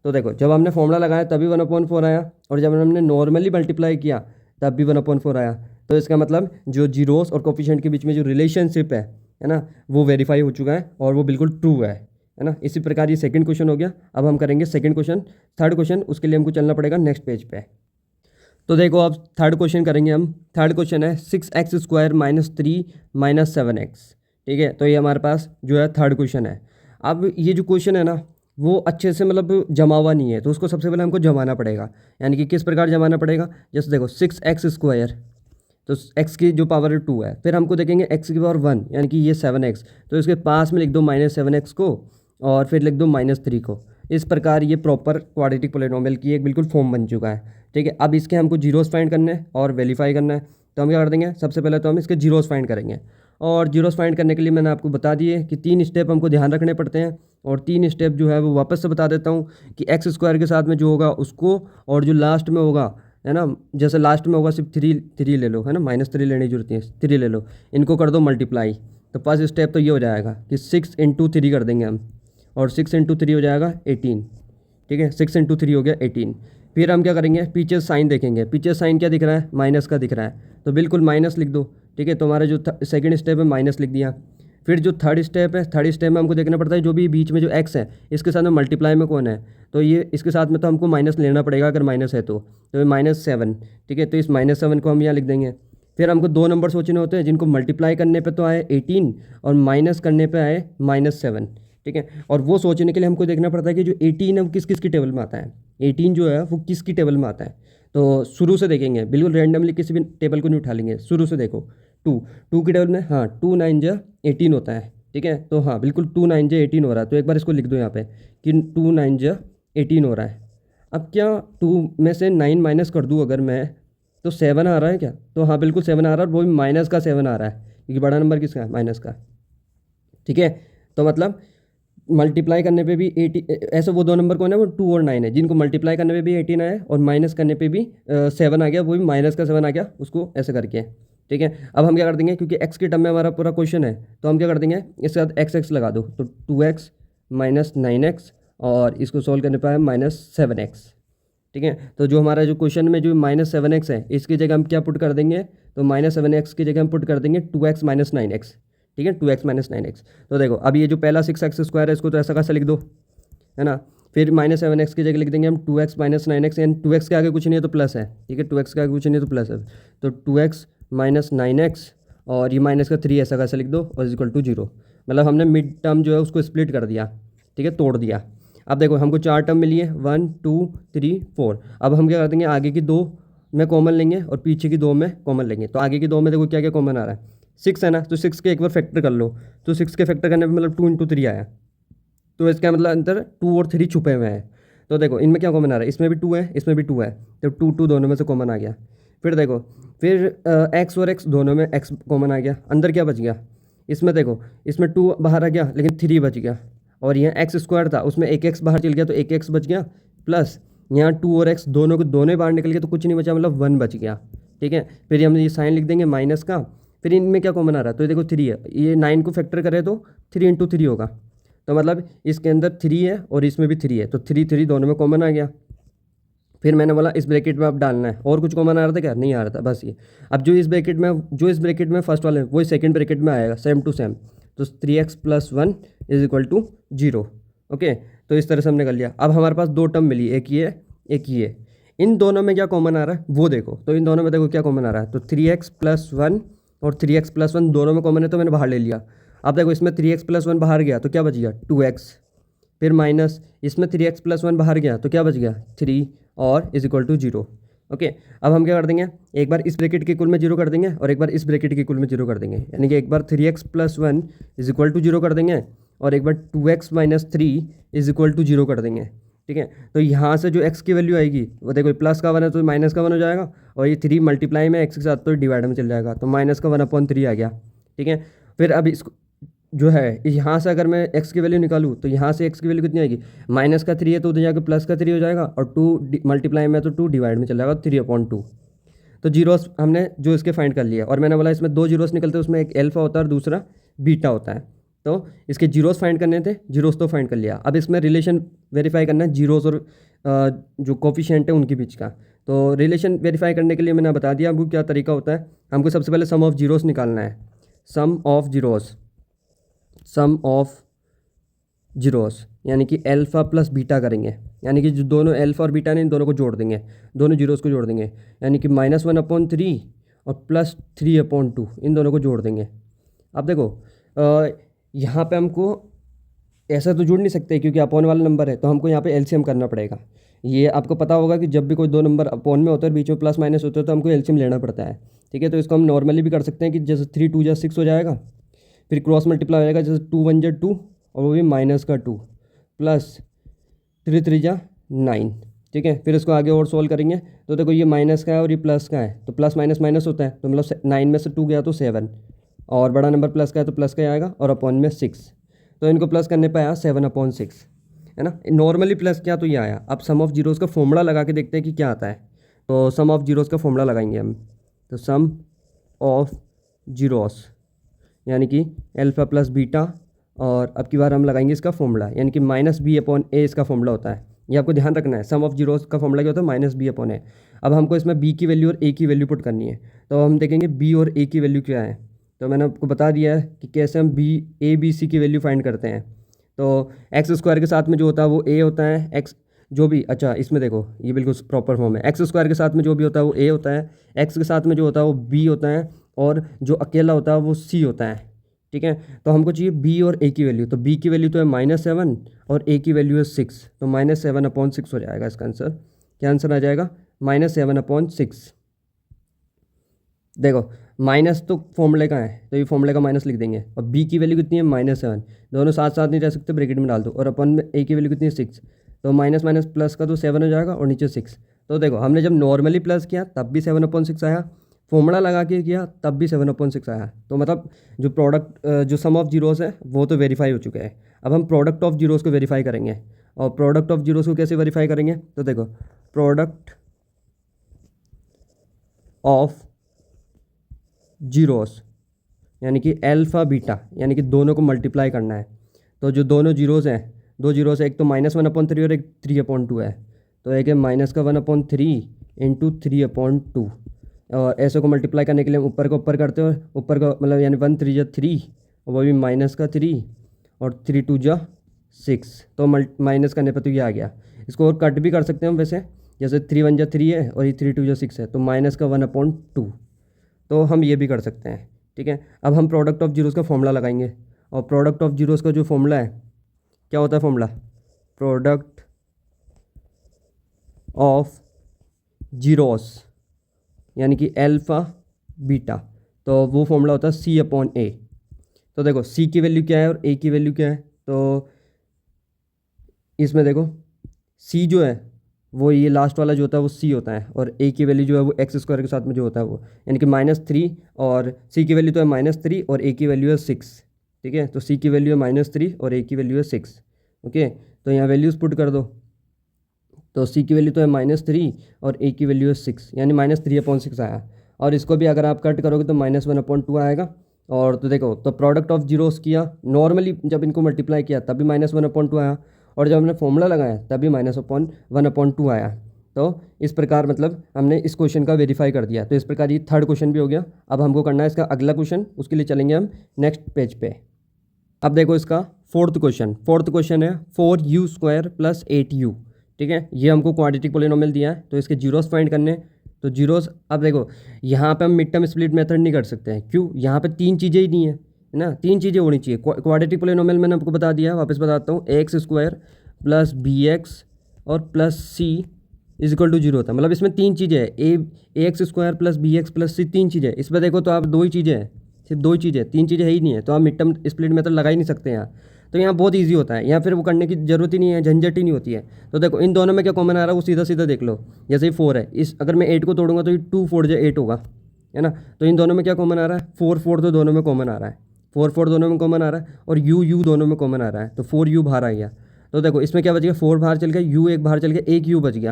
तो देखो जब हमने फॉर्मूला लगाया तभी 1/4 आया, और जब हमने नॉर्मली मल्टीप्लाई किया तब भी 1/4 आया। तो इसका मतलब जो जीरोस और कोफिशिएंट के बीच में जो रिलेशनशिप है ना, वो वेरीफाई हो चुका है और वो बिल्कुल ट्रू है ना। इसी प्रकार ये सेकंड क्वेश्चन हो गया। अब हम करेंगे सेकंड क्वेश्चन, थर्ड क्वेश्चन, उसके लिए हमको चलना पड़ेगा नेक्स्ट पेज पे। तो देखो अब थर्ड क्वेश्चन करेंगे हम। थर्ड क्वेश्चन है 6x² - 3 - 7x, ठीक है। तो ये हमारे पास जो है थर्ड क्वेश्चन है। अब ये जो क्वेश्चन है ना वो अच्छे से मतलब जमा हुआ नहीं है, तो उसको सबसे पहले हमको जमाना पड़ेगा। यानी कि किस प्रकार जमाना पड़ेगा, जैसे देखो 6x², तो x की जो पावर है 2 है, फिर हमको देखेंगे x की पावर 1 यानी कि ये 7x, तो इसके पास में लिख दो -7x को और फिर लिख दो -3 को। इस प्रकार ये प्रॉपर क्वाड्रेटिक पोलिनोमियल की एक बिल्कुल फॉर्म बन चुका है, ठीक है। अब इसके हमको जीरोस फाइंड करने हैं और वेरीफाई करना है, तो हम क्या कर देंगे, सबसे पहले तो हम इसके जीरोस फाइंड करेंगे। और जीरोस फाइंड करने के लिए मैंने आपको बता दिए कि 3 स्टेप हमको ध्यान रखने पड़ते हैं, और 3 स्टेप जो है वो वापस से बता देता हूँ कि x² के साथ में जो होगा उसको, और जो लास्ट में होगा है ना, जैसे लास्ट में होगा सिर्फ 3 ले लो, है ना, -3 लेने की जरूरत नहीं है, 3 ले लो, इनको कर दो मल्टीप्लाई। तो फर्स्ट स्टेप तो ये हो जाएगा कि 6 × 3 कर देंगे हम, और 6 × 3 हो जाएगा 18, ठीक है, 6 × 3 हो गया 18। फिर हम क्या करेंगे, पीछे साइन देखेंगे, पीछे साइन क्या दिख रहा है, माइनस का दिख रहा है, तो बिल्कुल माइनस लिख दो, ठीक है। तो हमारा जो सेकंड स्टेप है माइनस लिख दिया। फिर जो थर्ड स्टेप है, थर्ड स्टेप में हमको देखना पड़ता है जो भी बीच में जो x है इसके साथ में मल्टीप्लाई में कौन है, तो ये इसके साथ में तो हमको माइनस लेना पड़ेगा, अगर माइनस है तो ये -7, ठीक है। तो इस -7 को हम यहाँ लिख देंगे। फिर हमको 2 नंबर सोचने होते हैं जिनको मल्टीप्लाई करने पे तो आए 18 और माइनस करने पे आए -7, ठीक है। और वो सोचने के लिए हमको देखना पड़ता है कि जो 18 है वो किस किस की टेबल में आता है, 18 जो है वो किसकी टेबल में आता है। तो शुरू से देखेंगे, बिल्कुल रैंडमली किसी भी टेबल को नहीं उठा लेंगे, शुरू से देखो 2 की टेबल में, हाँ 2 9 जा 18 होता है, ठीक है। तो हाँ बिल्कुल 2 9 जा 18 हो रहा है, तो एक बार इसको लिख दो यहाँ पे कि 2 9 जा 18 हो रहा है। अब क्या 2 में से 9 माइनस कर दूँ अगर मैं, तो 7 आ रहा है क्या, तो हाँ बिल्कुल 7 आ रहा है, वो भी माइनस का 7 आ रहा है, क्योंकि बड़ा नंबर किसका है, माइनस का, ठीक है। तो मतलब मल्टीप्लाई करने पे भी 80, ऐसे वो 2 नंबर कौन है, वो 2 और 9 है, जिनको मल्टीप्लाई करने पे भी 18 आया और माइनस करने पे भी 7 आ गया, वो भी माइनस का 7 आ गया, उसको ऐसे करके, ठीक है। अब हम क्या कर देंगे, क्योंकि x के टर्म में हमारा पूरा क्वेश्चन है, तो हम क्या कर देंगे, इसके साथ x लगा दो, तो 2x - 9x, और इसको सोल्व करने पर है -7x, ठीक है। तो जो हमारा जो क्वेश्चन में जो -7x है इसकी जगह हम क्या पुट कर देंगे, तो -7x की जगह हम पुट कर देंगे 2x - 9x, ठीक है, 2x - 9x। तो देखो अब ये जो पहला 6x² है इसको तो ऐसा कैसा लिख दो, है ना, फिर -7x की जगह लिख देंगे हम 2x माइनस 9x, यानी 2x के आगे कुछ नहीं है तो प्लस है, ठीक है, 2x के आगे कुछ नहीं है तो प्लस है, तो 2x माइनस 9x और ये माइनस का 3 ऐसा कैसे लिख दो और इज इक्वल टू 0। मतलब हमने मिड टर्म जो है उसको स्प्लिट कर दिया, ठीक है, तोड़ दिया। अब देखो हमको 4 टर्म मिली है, 1 2 3 4। अब हम क्या कर देंगे, आगे की 2 में कॉमन लेंगे और पीछे की 2 में कॉमन लेंगे। तो आगे की 2 में देखो क्या क्या कॉमन आ रहा है, 6 है ना, तो 6 के एक बार फैक्टर कर लो, तो 6 के फैक्टर करने पर मतलब 2 × 3 आया, तो इसका मतलब अंदर 2 और 3 छुपे हुए हैं। तो देखो इनमें क्या कॉमन आ रहा है, इसमें भी 2 है, इसमें भी 2 है, तो 2 2 दोनों में से कॉमन आ गया। फिर देखो फिर एक्स और एक्स दोनों में एक्स कॉमन आ गया, अंदर क्या बच गया, इसमें देखो इसमें 2 बाहर आ गया लेकिन 3 बच गया, और यहाँ एक्स स्क्वायर था उसमें एक एक्स बाहर चल गया तो एक एक्स बच गया, प्लस यहाँ 2 और एक्स दोनों को दोनों ही बाहर निकल गया तो कुछ नहीं बचा, मतलब 1 बच गया, ठीक है। फिर हम ये साइन लिख देंगे माइनस का। फिर इनमें क्या कॉमन आ रहा है, तो ये देखो 3 है, ये 9 को फैक्टर करें तो 3 × 3 होगा, तो मतलब इसके अंदर 3 है और इसमें भी 3 है, तो 3 3 दोनों में कॉमन आ गया। फिर मैंने बोला इस ब्रैकेट में अब डालना है, और कुछ कॉमन आ रहा था क्या, नहीं आ रहा था, बस ये। अब जो इस ब्रैकेट में फर्स्ट वाले वही सेकंड ब्रैकेट में आएगा, सेम टू सेम, तो 3x + 1 is equal to 0। Okay, तो इस तरह से हमने कर लिया। अब हमारे पास 2 टर्म मिली, एक ये एक ये। इन दोनों में क्या कॉमन आ रहा है वो देखो, तो इन दोनों में देखो क्या कॉमन आ रहा है, तो 3x + 1 और 3x + 1 दोनों में कॉमन है तो मैंने बाहर ले लिया। अब देखो इसमें 3x + 1 बाहर गया तो क्या बच गया, 2x। फिर माइनस इसमें 3x + 1 बाहर गया तो क्या बच गया, 3 और इज इक्वल टू 0। ओके, अब हम क्या कर देंगे, एक बार इस ब्रैकेट के कुल में 0 कर देंगे और एक बार इस ब्रैकेट के कुल में 0 कर देंगे, यानी कि एक बार 3x + 1 इज इक्वल टू 0 कर देंगे और एक बार 2x - 3 इज इक्वल टू 0 कर देंगे, ठीक है। तो यहाँ से जो x की वैल्यू आएगी वो देखो प्लस का 1 है तो माइनस का 1 हो जाएगा, और ये 3 मल्टीप्लाई में x के साथ तो डिवाइड में चल जाएगा, तो माइनस का 1/3 आ गया, ठीक है। फिर अब इसको जो है यहाँ से अगर मैं x की वैल्यू निकालूँ तो यहाँ से x की वैल्यू कितनी आएगी, माइनस का 3 है तो उधर जाकर प्लस का 3 हो जाएगा, और 2 मल्टीप्लाई में तो 2 डिवाइड में चल जाएगा, 3/2। तो जीरोस हमने जो इसके फाइंड कर लिया, और मैंने बोला इसमें 2 जीरोस निकलते हैं, उसमें एक अल्फा होता है और दूसरा बीटा होता है। तो इसके जीरोस फाइंड करने थे, जीरोस तो फाइंड कर लिया। अब इसमें रिलेशन वेरीफाई करना है जीरोस और जो कोफिशिएंट है उनके बीच का। तो रिलेशन वेरीफाई करने के लिए मैंने बता दिया हमको क्या तरीका होता है। हमको सबसे पहले सम ऑफ जीरोस निकालना है, सम ऑफ जीरोस यानी कि अल्फ़ा प्लस बीटा करेंगे, यानी कि जो दोनों अल्फ़ा और बीटा ने इन दोनों को जोड़ देंगे, दोनों जीरोस को जोड़ देंगे, यानी कि -1/3 और +3/2 इन दोनों को जोड़ देंगे। अब देखो यहाँ पे हमको ऐसा तो जोड़ नहीं सकते क्योंकि अपॉन वाला नंबर है, तो हमको यहाँ पे एलसीएम करना पड़ेगा। ये आपको पता होगा कि जब भी कोई दो नंबर अपॉन में होता है बीच में प्लस माइनस होता है तो हमको एलसीएम लेना पड़ता है, ठीक है। तो इसको हम नॉर्मली भी कर सकते हैं कि जैसे 3 2 6 हो जाएगा, फिर क्रॉस मल्टीप्लाई हो जाएगा, जैसे 2 1 2 और वो भी -2 प्लस 3 3 9, ठीक है। फिर इसको आगे और सोल्व करेंगे तो देखो ये माइनस का है और ये प्लस का है, तो प्लस माइनस माइनस होता है, तो मतलब 9 में से 2 गया तो 7, और बड़ा नंबर प्लस का है तो प्लस का ही आएगा, और अपॉन में 6, तो इनको प्लस करने पर आया 7/6, है ना। नॉर्मली प्लस किया तो ये आया। अब सम ऑफ जीरोज़ का फॉर्मूला लगा के देखते हैं कि क्या आता है। तो सम ऑफ जीरोज़ का फॉर्मूला लगाएंगे हम, तो सम ऑफ जीरोस यानी कि अल्फ़ा प्लस बीटा, और अब की बार हम लगाएंगे इसका फॉर्मूला, यानी कि -b/a इसका फॉर्मूला होता है। ये आपको ध्यान रखना है, सम ऑफ जीरोस का फॉर्मूला क्या होता है, -b/a। अब हमको इसमें b की वैल्यू और a की वैल्यू पुट करनी है, तो हम देखेंगे b और a की वैल्यू क्या है। तो मैंने आपको बता दिया है कि कैसे हम a b c की वैल्यू फाइंड करते हैं। तो x² के साथ में जो होता है वो a होता है, x जो भी, अच्छा इसमें देखो ये बिल्कुल प्रॉपर फॉर्म है, x² के साथ में जो भी होता है वो a होता है, x के साथ में जो होता है वो b होता है, और जो अकेला होता है वो c होता है, ठीक है। तो हमको चाहिए b और a की वैल्यू, तो b की वैल्यू तो है -7 और a की वैल्यू है 6, तो -7/6 हो जाएगा इसका आंसर। क्या आंसर आ जाएगा, -7/6। देखो माइनस तो फॉर्मूले का है तो ये फॉर्मूले का माइनस लिख देंगे, और b की वैल्यू कितनी है -7, दोनों साथ साथ नहीं रह सकते, ब्रैकेट में डाल दो, और अपन में a की वैल्यू कितनी है 6, तो माइनस माइनस प्लस का तो 7 हो जाएगा और नीचे 6। तो देखो हमने जब नॉर्मली प्लस किया तब भी 7/6 आया, फॉर्मूला लगा के किया तब भी 7/6 आया। तो मतलब जो प्रोडक्ट जो सम ऑफ जीरोस है वो तो वेरीफाई हो चुका है। अब हम प्रोडक्ट ऑफ जीरोस को वेरीफाई करेंगे, और प्रोडक्ट ऑफ जीरोस को कैसे वेरीफाई करेंगे, तो देखो प्रोडक्ट ऑफ जीरोस यानी कि अल्फ़ा बीटा, यानी कि दोनों को मल्टीप्लाई करना है। तो जो दोनों जीरोस हैं, दो जीरोस है, एक तो -1/3 और एक 3/2 है, तो एक है -1/3 इंटू 3/2, और ऐसे को मल्टीप्लाई करने के लिए हम ऊपर को ऊपर करते हो, ऊपर को मतलब यानी 1 3 3, और वो भी -3 और 3 2 6, तो माइनस करने पर तो ये आ गया। इसको और कट भी कर सकते हैं हम वैसे, जैसे 3 1 जा 3 है और ये 3 2 जा 6 है, तो माइनस का 1/2, तो हम ये भी कर सकते हैं। ठीक है, अब हम प्रोडक्ट ऑफ जीरोस का फॉर्मूला लगाएंगे, और प्रोडक्ट ऑफ जीरोस का जो फॉर्मूला है क्या होता है, फॉर्मूला प्रोडक्ट ऑफ जीरोस यानी कि अल्फ़ा बीटा, तो वो फॉर्मूला होता है C/A। तो देखो C की वैल्यू क्या है और A की वैल्यू क्या है, तो इसमें देखो C जो है वो ये लास्ट वाला जो होता है वो C होता है, और A की वैल्यू जो है वो x² के साथ में जो होता है वो यानी कि -3, और C की वैल्यू तो है -3 और A की वैल्यू है 6। ठीक है, तो C की वैल्यू है -3 और A की वैल्यू है 6। ओके, तो यहाँ वैल्यूज़ पुट कर दो, तो C की वैल्यू तो है -3 और A की वैल्यू है 6, यानी -3/6 आया। और इसको भी अगर आप कट करोगे तो -1/2 आएगा। और तो देखो, तो प्रोडक्ट ऑफ जीरोस किया नॉर्मली, जब इनको मल्टीप्लाई किया तब भी -1/2 आया, और जब हमने फॉर्मूला लगाया तब भी -1/2 आया। तो इस प्रकार मतलब हमने इस क्वेश्चन का वेरीफाई कर दिया। तो इस प्रकार ये थर्ड क्वेश्चन भी हो गया। अब हमको करना है इसका अगला क्वेश्चन, उसके लिए चलेंगे हम नेक्स्ट पेज पे। अब देखो इसका फोर्थ क्वेश्चन है 4u² + 8u। ठीक है, ये हमको क्वाड्रेटिक पोलिनोमियल दिया है, तो इसके जीरोस फाइंड करने। तो जीरोस, अब देखो यहाँ पे हम मिड टर्म स्प्लिट मेथड नहीं कर सकते हैं, क्यों, यहाँ पे 3 चीज़ें ही नहीं है ना, 3 चीज़ें होनी चाहिए। क्वाड्रेटिक पोलिनोमियल मैंने आपको बता दिया, वापस बताता हूँ, ax² + bx और +c = 0 होता है। मतलब इसमें 3 चीज़ें हैं, ax² + bx + c, 3 चीज़ें। इसमें देखो तो आप 2 ही चीज़ें हैं, सिर्फ 2 ही चीज़ें, 3 चीज़ें है ही नहीं है, तो आप मिड टर्म स्प्लिट मेथड लगा ही नहीं सकते यहाँ। तो यहाँ बहुत इजी होता है, यहाँ फिर वो करने की जरूरत ही नहीं है, झंझट ही नहीं होती है। तो देखो इन दोनों में क्या कॉमन आ रहा है वो सीधा सीधा देख लो। जैसे ही 4 है, इस अगर मैं 8 को तोड़ूंगा तो ये 2 4 जो 8 होगा, है ना। तो इन दोनों में क्या कॉमन आ रहा है, 4 4 तो दोनों में कॉमन आ रहा है, 4 4 दोनों में कॉमन आ रहा है, और u दोनों में कॉमन आ रहा है, तो 4u बाहर आ गया। तो देखो इसमें क्या बच गया, 4 बाहर चल गया, u एक बाहर चल गया, एक u बच गया,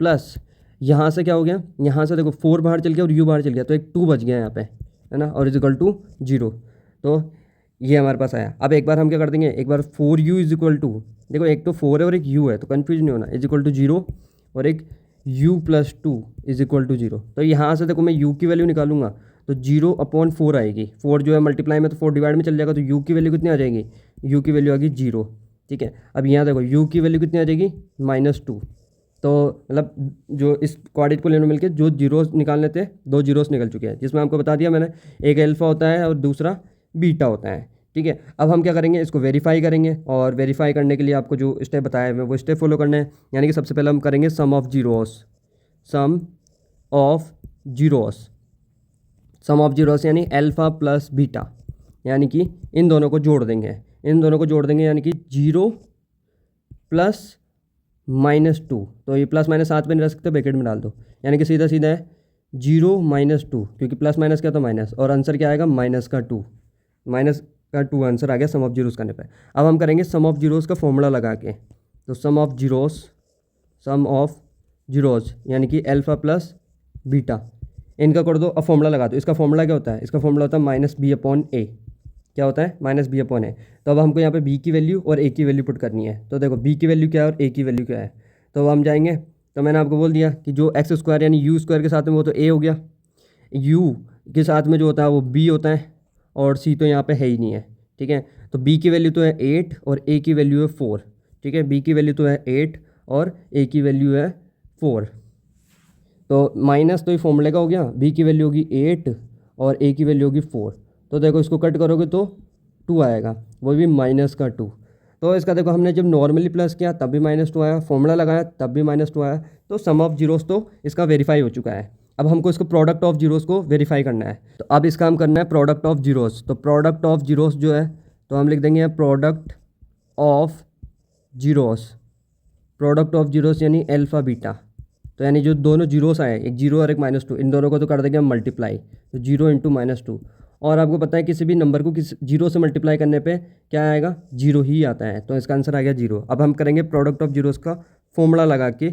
प्लस यहाँ से क्या हो गया, यहाँ से देखो 4 बाहर चल गया और u बाहर चल गया, तो एक 2 बच गया यहाँ पे, है ना, और = 0। तो ये हमारे पास आया। अब एक बार हम क्या कर देंगे, एक बार 4u = देखो एक तो 4 है और एक u है, तो कन्फ्यूज नहीं होना, = 0, और एक u + 2 = 0। तो यहाँ से देखो मैं u की वैल्यू निकालूंगा तो 0/4 आएगी। 4 जो है मल्टीप्लाई में, तो 4 डिवाइड में चल जाएगा, तो u की वैल्यू कितनी आ जाएगी, u की वैल्यू आ गई 0। ठीक है, अब यहाँ देखो u की वैल्यू कितनी आ जाएगी, -2। तो मतलब जो इस क्वाड्रेटिक पोलिनोमियल के जो जीरोस निकालने थे, 2 जीरोस निकल चुके हैं, जिसमें आपको बता दिया मैंने, एक अल्फा होता है और दूसरा बीटा होता है। ठीक है, अब हम क्या करेंगे, इसको वेरीफाई करेंगे, और वेरीफाई करने के लिए आपको जो स्टेप बताया है वो स्टेप फॉलो करने हैं। यानी कि सबसे पहले हम करेंगे sum of zeros, sum of zeros यानी अल्फा प्लस बीटा, यानी कि इन दोनों को जोड़ देंगे, यानी कि 0 + -2। तो ये प्लस माइनस साथ में नहीं रख सकते, ब्रैकेट में डाल दो, यानी कि सीधा सीधा है 0 - 2, क्योंकि प्लस माइनस क्या तो माइनस, और आंसर क्या आएगा, -2 आंसर आ गया सम ऑफ जीरोस करने पे। अब हम करेंगे सम ऑफ जीरोस का फॉर्मूला लगा के। तो सम ऑफ जीरोस यानी कि अल्फा प्लस बीटा, इनका कर दो, अब फॉर्मूला लगा दो। इसका फॉर्मूला क्या होता है, इसका फॉर्मूला होता है -b/a। क्या होता है, -b/a। तो अब हमको यहाँ पे b की वैल्यू और a की वैल्यू पुट करनी है। तो देखो b की वैल्यू क्या है और a की वैल्यू क्या है, तो हम जाएंगे, तो मैंने आपको बोल दिया कि जो x² यानी u² के साथ में वो तो a हो गया, u के साथ में जो होता है वो b होता है, और c तो यहाँ पे है ही नहीं है। ठीक है, तो b की वैल्यू तो है 8 और a की वैल्यू है 4। ठीक है, b की वैल्यू तो है 8 और a की वैल्यू है 4। तो माइनस तो ये फॉर्मूले का हो गया, b की वैल्यू होगी 8 और a की वैल्यू होगी 4। तो देखो इसको कट करोगे तो 2 आएगा, वो भी -2। तो इसका देखो हमने जब नॉर्मली प्लस किया तब भी -2 आया, फॉर्मूला लगाया तब भी -2 आया। तो सम ऑफ जीरोस तो इसका वेरीफाई हो चुका है। अब हमको इसको प्रोडक्ट ऑफ जीरोस को वेरीफाई करना है। तो अब इसका हम करना है प्रोडक्ट ऑफ जीरोस। तो प्रोडक्ट ऑफ जीरोस जो है, तो हम लिख देंगे प्रोडक्ट ऑफ जीरोस यानी अल्फा बीटा। तो यानी जो दोनों जीरोस आए, एक 0 और एक -2, इन दोनों को तो कर देंगे हम मल्टीप्लाई, तो 0 × -2। और आपको पता है किसी भी नंबर को किस 0 से मल्टीप्लाई करने पे क्या आएगा, 0 ही आता है, तो इसका आंसर आ गया 0। अब हम करेंगे प्रोडक्ट ऑफ जीरोस का फॉर्मूला लगा के।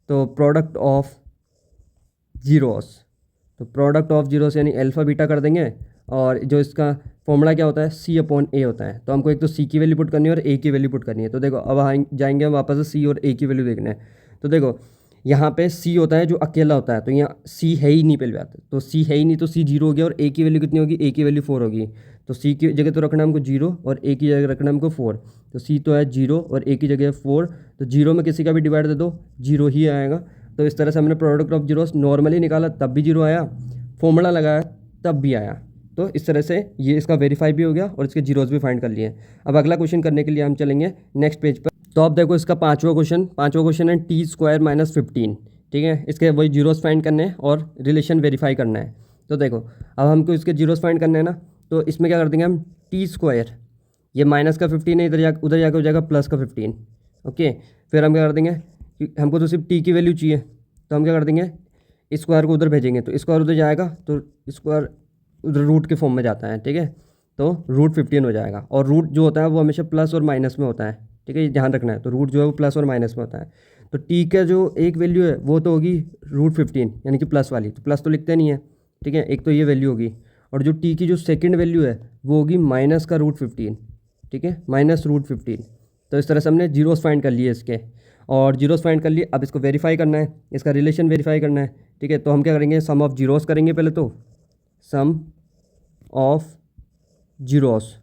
तो प्रोडक्ट ऑफ जीरोस यानी अल्फा बीटा कर देंगे, और जो इसका फॉर्मूला क्या होता है, C/A होता है। तो हमको एक तो C की वैल्यू पुट करनी है और A की वैल्यू पुट करनी है। तो देखो अब जाएंगे हम वापस से C और A की वैल्यू देखने। तो देखो यहाँ पे C होता है जो अकेला होता है, तो यहाँ C है ही नहीं पहले बात, तो C है ही नहीं, तो C 0 हो गया, और A की वैल्यू कितनी होगी, A की वैल्यू 4 होगी। तो सी की जगह तो रखना है हमको 0 और ए की जगह रखना है हमको 4। तो सी तो है 0 और ए की जगह है 4, तो 0 में किसी का भी डिवाइड दे दो 0 ही आएगा। तो इस तरह से हमने प्रोडक्ट ऑफ जीरोस नॉर्मली निकाला तब भी 0 आया, फॉर्मूला लगाया तब भी आया। तो इस तरह से ये इसका वेरीफाई भी हो गया और इसके जीरोस भी फाइंड कर लिए। अब अगला क्वेश्चन करने के लिए हम चलेंगे नेक्स्ट पेज पर। तो अब देखो इसका पाँचवा क्वेश्चन है t² - 15। ठीक है, इसके वही जीरोस फाइंड करने हैं और रिलेशन वेरीफाई करना है। तो देखो अब हमको इसके जीरोस फाइंड करने हैं ना, तो इसमें क्या कर देंगे हम t², ये माइनस का 15 है, उधर जाकर हो जाएगा प्लस का 15। ओके, फिर हम क्या कर देंगे कि हमको तो सिर्फ t की वैल्यू चाहिए, तो हम क्या कर देंगे स्क्वायर को उधर भेजेंगे, तो स्क्वायर उधर जाएगा तो स्क्वायर उधर रूट के फॉर्म में जाता है। ठीक है, तो √15 हो जाएगा। और रूट जो होता है वो हमेशा प्लस और माइनस में होता है। ठीक है, ये ध्यान रखना है। तो रूट जो है वो प्लस और माइनस में होता है। तो टी का जो एक वैल्यू है वो तो होगी √15 यानी कि प्लस वाली, तो प्लस तो लिखते नहीं है। ठीक है, एक तो ये वैल्यू होगी, और जो टी की जो सेकंड वैल्यू है वो होगी माइनस का √15। ठीक है, -√15। तो इस तरह से हमने जीरोस फाइंड कर लिए इसके, और जीरोस फाइंड कर लिए। अब इसको वेरीफाई करना है, इसका रिलेशन वेरीफाई करना है। ठीक है, तो हम क्या करेंगे, सम ऑफ जीरोस करेंगे पहले। तो सम ऑफ जीरोस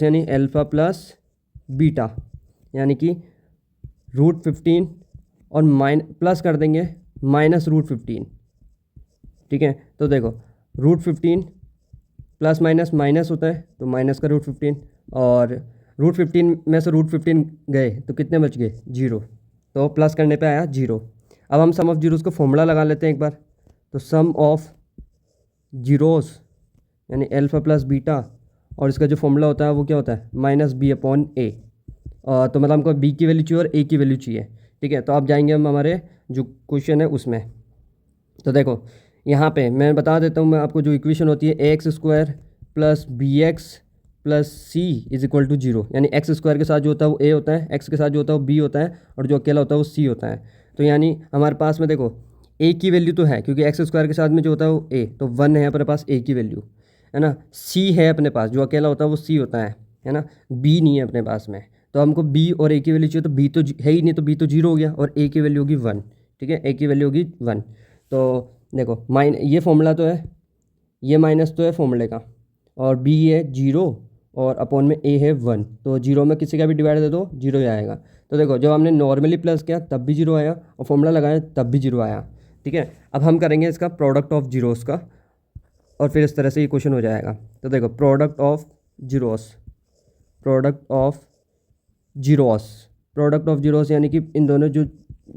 यानी अल्फ़ा प्लस बीटा, यानी कि √15 और प्लस कर देंगे -√15। ठीक है, तो देखो √15 प्लस माइनस माइनस होता है, तो माइनस का √15, और √15 में से √15 गए तो कितने बच गए 0, तो प्लस करने पे आया 0। अब हम सम ऑफ जीरोस का फॉर्मूला लगा लेते हैं एक बार। तो सम ऑफ जीरोस यानी अल्फ़ा प्लस बीटा, और इसका जो फॉर्मूला होता है वो क्या होता है -b/a। तो मतलब हमको b की वैल्यू चाहिए और a की वैल्यू चाहिए। ठीक है, तो अब जाएंगे हम हमारे जो क्वेश्चन है उसमें। तो देखो यहाँ पे मैं बता देता हूँ, मैं आपको जो इक्वेशन होती है ax² + bx + c = 0, यानी x² के साथ जो होता है वो a होता है, x के साथ जो होता है वो b होता है, और जो अकेला होता है वो c होता है। तो यानी हमारे पास में देखो a की वैल्यू तो है, क्योंकि x² के साथ में जो होता है वो a, तो 1 है अपने पास a की वैल्यू, है ना। c है अपने पास, जो अकेला होता है वो c होता है ना। b नहीं है अपने पास में, तो हमको b और a की वैल्यू चाहिए, तो b तो है ही नहीं, तो b तो 0 हो गया, और a की वैल्यू होगी 1। ठीक है, a की वैल्यू होगी 1। तो देखो ये फॉर्मूला तो है, ये माइनस तो है फॉर्मूले का, और b है 0 और अपॉन में a है 1, तो 0 में किसी का भी डिवाइड दे दो 0 ही आएगा। तो देखो जब हमने नॉर्मली प्लस किया तब भी 0 आया, और फॉर्मूला लगाया तब भी 0 आया। ठीक है, अब हम करेंगे इसका प्रोडक्ट ऑफ जीरोस का, और फिर इस तरह से ये क्वेश्चन हो जाएगा। तो देखो प्रोडक्ट ऑफ जीरोस यानी कि इन दोनों जो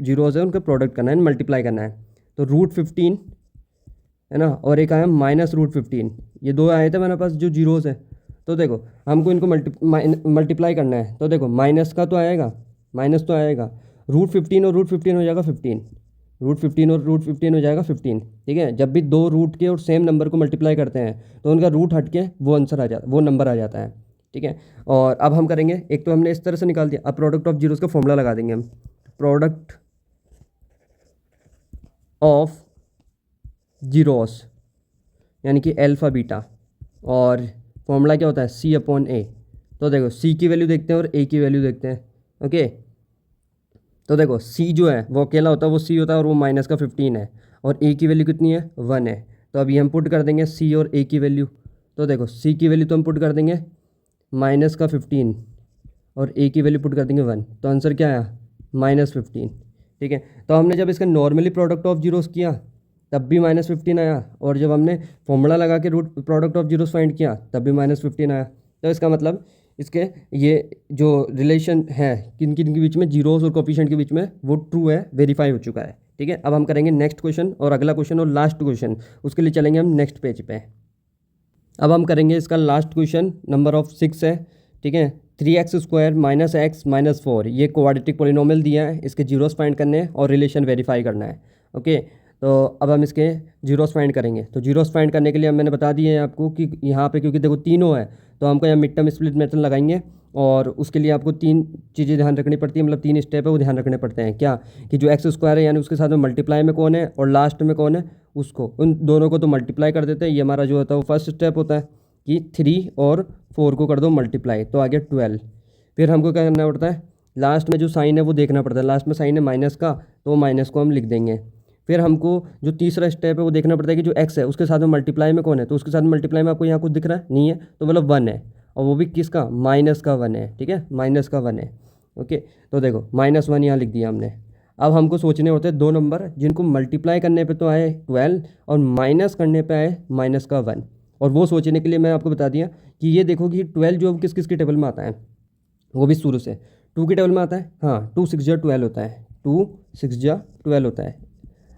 जीरोस है उनका प्रोडक्ट करना है, मल्टीप्लाई करना है। तो √15 है ना, और एक आया -√15, ये दो आए थे मेरे पास जो जीरोस है। तो देखो हमको इनको मल्टीप्लाई करना है। तो देखो माइनस का तो आएगा, माइनस तो आएगा, √15 और √15 हो जाएगा 15, √15 और √15 हो जाएगा 15। ठीक है, जब भी दो रूट के और सेम नंबर को मल्टीप्लाई करते हैं तो उनका रूट हट के वो नंबर आ जाता है। ठीक है, और अब हम करेंगे, एक तो हमने इस तरह से निकाल दिया, अब प्रोडक्ट ऑफ जीरोस का फॉर्मूला लगा देंगे हम। प्रोडक्ट ऑफ जीरोस यानी कि अल्फ़ा बीटा, और फॉर्मूला क्या होता है c/a। तो देखो c की वैल्यू देखते हैं और a की वैल्यू देखते हैं। ओके, तो देखो c जो है वो अकेला होता है वो c होता है, और वो माइनस का 15 है, और a की वैल्यू कितनी है 1 है। तो अभी हम पुट कर देंगे c और a की वैल्यू। तो देखो c की वैल्यू तो हम पुट कर देंगे माइनस का 15, और a की वैल्यू पुट कर देंगे 1, तो आंसर क्या आया -15। ठीक है, तो हमने जब इसका नॉर्मली प्रोडक्ट ऑफ जीरोस किया तब भी -15 आया, और जब हमने फॉर्मूला लगा के प्रोडक्ट ऑफ जीरोस फाइंड किया तब भी -15 आया। तो इसका मतलब इसके ये जो रिलेशन है किन किन के बीच में, जीरोस और कोफिशिएंट के बीच में, वो ट्रू है, वेरीफाई हो चुका है। ठीक है, अब हम करेंगे नेक्स्ट क्वेश्चन, और अगला क्वेश्चन और लास्ट क्वेश्चन, उसके लिए चलेंगे हम नेक्स्ट पेज पे। अब हम करेंगे इसका लास्ट क्वेश्चन, नंबर ऑफ 6 है। ठीक है, 3x² - x - 4, ये क्वाड्रेटिक पॉलिनोमियल दिया है, इसके जीरोस फाइंड करने हैं और रिलेशन वेरीफाई करना है। ओके, तो अब हम इसके जीरोस फाइंड करेंगे। तो जीरोस फाइंड करने के लिए मैंने बता दिए हैं आपको कि यहाँ पे क्योंकि देखो तीनों है, तो हमको यहाँ मिड टर्म स्प्लिट मेथड लगाएंगे, और उसके लिए आपको 3 चीज़ें ध्यान रखनी पड़ती है, मतलब 3 स्टेप है वो ध्यान रखने पड़ते हैं। क्या कि जो x² है यानी उसके साथ में मल्टीप्लाई में कौन है और लास्ट में कौन है, उसको उन दोनों को तो मल्टीप्लाई कर देते हैं। ये हमारा जो होता है वो फर्स्ट स्टेप होता है कि 3 और 4 को कर दो मल्टीप्लाई, तो आ गया 12। फिर हमको क्या करना पड़ता है, लास्ट में जो साइन है वो देखना पड़ता है, लास्ट में साइन है माइनस का, तो माइनस को हम लिख देंगे। फिर हमको जो तीसरा स्टेप है वो देखना पड़ता है कि जो x है उसके साथ में मल्टीप्लाई में कौन है, तो उसके साथ मल्टीप्लाई में आपको यहाँ कुछ दिख रहा है नहीं है, तो मतलब 1 है, और वो भी किसका, माइनस का 1 है, ठीक है, माइनस का 1 है। ओके, तो देखो -1 यहाँ लिख दिया हमने। अब हमको सोचने होते हैं 2 नंबर जिनको मल्टीप्लाई करने पे तो आए 12 और माइनस करने पे आए माइनस का 1, और वो सोचने के लिए मैं आपको बता दिया कि ये देखो कि 12 जो किस किस की टेबल में आता है, वो भी शुरू से 2 की टेबल में आता है, हाँ 2 6 12 होता है, 2 6 12 होता है।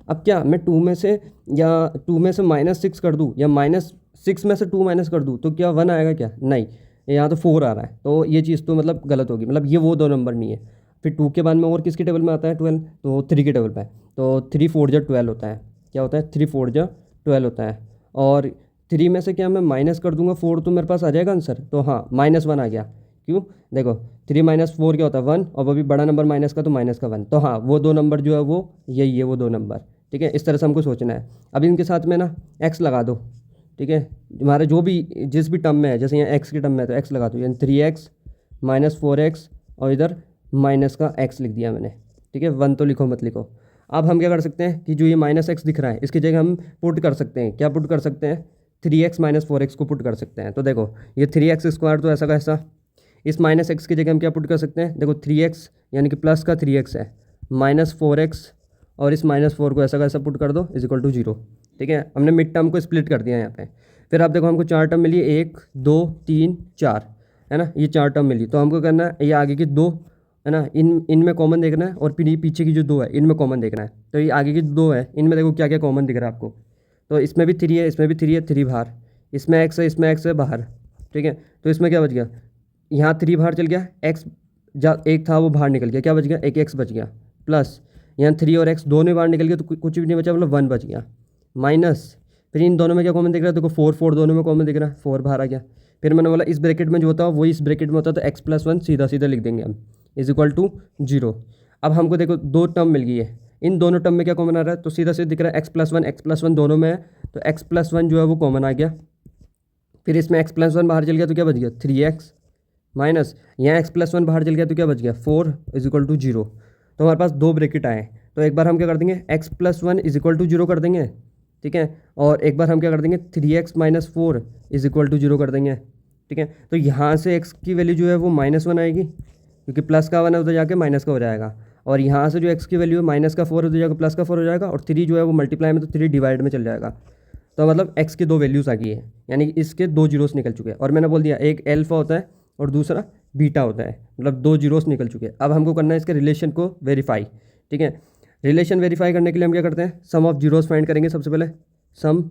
अब क्या मैं 2 में से या 2 में से -6 कर दूँ या -6 में से 2 माइनस कर दूँ तो क्या 1 आएगा क्या, नहीं, यहाँ तो 4 आ रहा है, तो ये चीज़ तो मतलब गलत होगी, मतलब ये वो 2 नंबर नहीं है। फिर 2 के बाद में और किसकी टेबल में आता है 12, तो 3 की टेबल पे है, तो 3 4 12 होता है, क्या होता है 3 4 12 होता है। और 3 में से क्या मैं माइनस कर दूंगा 4 तो मेरे पास आ जाएगा आंसर, तो हाँ -1 आ गया। क्यों, देखो 3 - 4 क्या होता है 1, और वो भी बड़ा नंबर माइनस का तो माइनस का 1, तो हाँ वो 2 नंबर जो है वो यही है, वो 2 नंबर, ठीक है। इस तरह से हमको सोचना है। अब इनके साथ में ना x लगा दो, ठीक है, हमारे जो भी जिस भी टर्म में है, जैसे यहाँ x की टर्म में है तो x लगा दो, यानी 3x -4x और इधर माइनस का x लिख दिया मैंने, ठीक है, 1 तो लिखो मत लिखो। अब हम क्या कर सकते हैं कि जो ये -x दिख रहा है इसकी जगह हम पुट कर सकते हैं, क्या पुट कर सकते हैं, 3x - 4x को पुट कर सकते हैं। तो देखो ये 3x² तो ऐसा का ऐसा, इस -x की जगह हम क्या पुट कर सकते हैं, देखो 3x यानी कि प्लस का 3x है, -4x और इस -4 को ऐसा का ऐसा पुट कर दो = 0, ठीक है। हमने मिड टर्म को स्प्लिट कर दिया यहाँ पे। फिर आप देखो हमको 4 टर्म मिली, 1 2 3 4, है ना, ये 4 टर्म मिली, तो हमको करना है ये आगे की 2, है ना, इनमें कॉमन देखना है, और फिर ये पीछे की जो 2 है इनमें कॉमन देखना है। तो ये आगे की 2 है, इनमें देखो क्या क्या कॉमन दिख रहा है आपको, तो इसमें भी 3 है, इसमें भी 3 है, 3 बाहर, इसमें x है, इसमें x है बाहर, ठीक है। तो इसमें क्या बच गया, यहाँ 3 बाहर चल गया, x एक था वो बाहर निकल गया, क्या बच गया, एक x बच गया, प्लस यहाँ 3 और x दोनों बाहर निकल गया तो कुछ भी नहीं बचा, मतलब 1 बच गया, माइनस फिर इन दोनों में क्या कॉमन दिख रहा है, देखो 4 4 दोनों में कॉमन दिख रहा है, 4 बाहर आ गया। फिर मैंने बोला इस ब्रैकेट में जो होता है वही इस ब्रैकेट में होता है, तो x+1 सीधा सीधा लिख देंगे हम = 0। अब हमको देखो 2 टर्म मिल गई है, इन दोनों टर्म में क्या कॉमन आ रहा है, तो सीधा सीधा दिख रहा है x+1 दोनों में है, तो x+1 जो है वो कॉमन आ गया। फिर इसमें x+1 बाहर चल गया तो क्या बच गया 3x, माइनस यहाँ x+1 बाहर चल गया तो क्या बच गया 4 = 0। तो हमारे पास 2 ब्रैकेट आए, तो एक बार हम क्या कर देंगे x+1 = 0 कर देंगे, ठीक है, और एक बार हम क्या कर देंगे 3x - 4 = 0 कर देंगे, ठीक है। तो यहाँ से x की वैल्यू जो है वो -1 आएगी, क्योंकि प्लस का 1 है उधर जाके माइनस का हो जाएगा, और यहाँ से जो x की वैल्यू है माइनस का 4 उधर जाकर प्लस का 4 हो जाएगा, और 3 जो है वो मल्टीप्लाई में तो 3 डिवाइड में चल जाएगा। तो मतलब x की 2 वैल्यूज़ आ गई है, यानी इसके 2 जीरोस निकल चुके हैं। और मैंने बोल दिया एक एल्फा होता है और दूसरा बीटा होता है, मतलब 2 जीरोस निकल चुके हैं। अब हमको करना है इसके रिलेशन को वेरीफाई, ठीक है। रिलेशन वेरीफाई करने के लिए हम क्या करते हैं, सम ऑफ जीरोस फाइंड करेंगे सबसे पहले, सम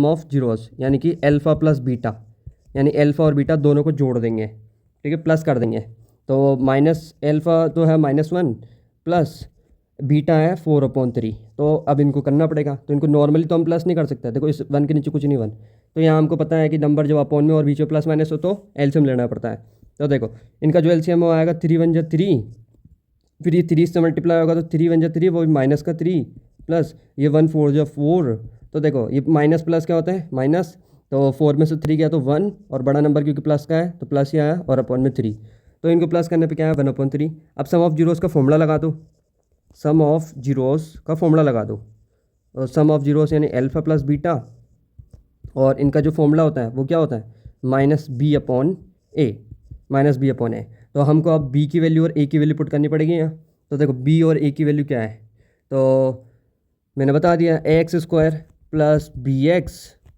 ऑफ जीरोस यानी कि अल्फ़ा प्लस बीटा, यानी अल्फ़ा और बीटा दोनों को जोड़ देंगे, ठीक है, प्लस कर देंगे। तो माइनस अल्फ़ा तो है -1 प्लस बीटा है 4/3। तो अब इनको करना पड़ेगा, तो इनको नॉर्मली तो हम प्लस नहीं कर सकते, देखो इस 1 के नीचे कुछ नहीं 1, तो यहाँ हमको पता है कि नंबर जब अपॉन में और बीच में प्लस माइनस हो तो एलसीएम लेना पड़ता है। तो देखो इनका जो एलसीएम वो आएगा 3 1 = 3, फिर ये 3 से मल्टीप्लाई होगा तो 3 1 = 3, वो माइनस का 3 प्लस ये 1 4 = 4। तो देखो ये माइनस प्लस क्या होता है माइनस, तो 4 में से 3 गया तो 1, और बड़ा नंबर क्योंकि प्लस का है तो प्लस ही आया, और अपॉन में 3, तो इनको प्लस करने पे क्या है 1/3। अब सम ऑफ जीरोस का फॉर्मूला लगा दो, सम ऑफ जीरोस का फॉर्मूला लगा दो, और सम ऑफ जीरोस यानी अल्फ़ा प्लस बीटा, और इनका जो फॉर्मूला होता है वो क्या होता है -b/a। तो हमको अब b की वैल्यू और a की वैल्यू पुट करनी पड़ेगी यहाँ। तो देखो b और a की वैल्यू क्या है, तो मैंने बता दिया ax² + bx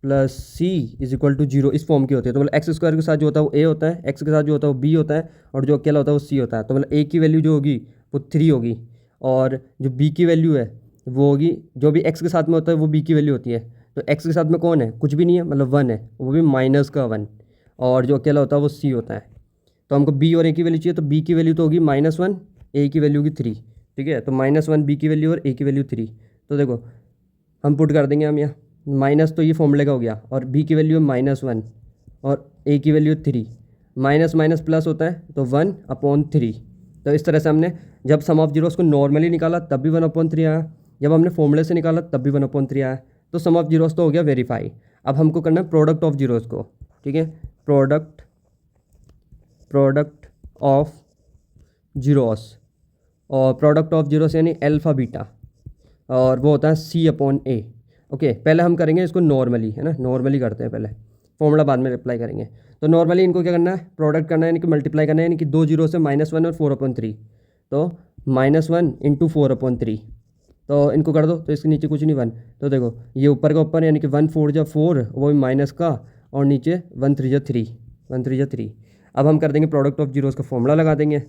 + c = 0 इस फॉर्म की होती है। तो मतलब x² के साथ जो होता है वो a होता है, x के साथ जो होता है वो b होता है, और जो अकेला होता है वो c होता है। तो मतलब a की वैल्यू जो होगी वो 3 होगी, और जो b की वैल्यू है वो होगी, जो भी x के साथ में होता है वो b की वैल्यू होती है। तो x के साथ में कौन है, कुछ भी नहीं है, मतलब 1 है, वो भी माइनस का 1, और जो अकेला होता है वो c होता है। तो हमको b और a की वैल्यू चाहिए, तो b की वैल्यू तो होगी -1, a की वैल्यू होगी 3, ठीक है। तो -1 b की वैल्यू और a की वैल्यू 3। तो देखो हम पुट कर देंगे हम यहाँ, माइनस तो ये फॉर्मूले का हो गया, और b की वैल्यू -1 और a की वैल्यू 3, माइनस माइनस प्लस होता है तो 1/3। तो इस तरह से हमने जब सम ऑफ जीरोस को नॉर्मली निकाला तब भी 1/3 आया, जब हमने फॉर्मूले से निकाला तब भी 1/3 आया। तो सम ऑफ जीरोस तो हो गया वेरीफाई। अब हमको करना है प्रोडक्ट ऑफ जीरोस को, ठीक है, प्रोडक्ट ऑफ जीरोस। और प्रोडक्ट ऑफ जीरोस यानी अल्फ़ा बीटा, और वो होता है C/A। ओके, पहले हम करेंगे इसको नॉर्मली, है ना, नॉर्मली करते हैं पहले, फॉर्मूला बाद में अप्लाई करेंगे। तो नॉर्मली इनको क्या करना है, प्रोडक्ट करना है, यानी कि मल्टीप्लाई करना है, यानी कि 2 जीरो से -1 और 4/3, तो -1 × 4/3, तो इनको कर दो, तो इसके नीचे कुछ नहीं 1, तो देखो ये ऊपर का ऊपर, यानी कि 1 4 जा 4, वो भी माइनस का, और नीचे 1 3 जा 3, 1 3 जा 3। अब हम कर देंगे प्रोडक्ट ऑफ जीरोस का फॉर्मूला लगा देंगे,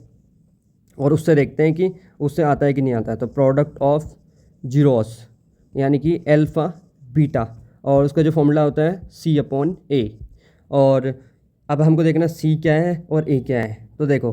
और उससे देखते हैं कि उससे आता है कि नहीं आता है। तो प्रोडक्ट ऑफ जीरोस यानी कि अल्फ़ा बीटा, और उसका जो फॉर्मूला होता है C/A। और अब हमको देखना C क्या है और A क्या है। तो देखो,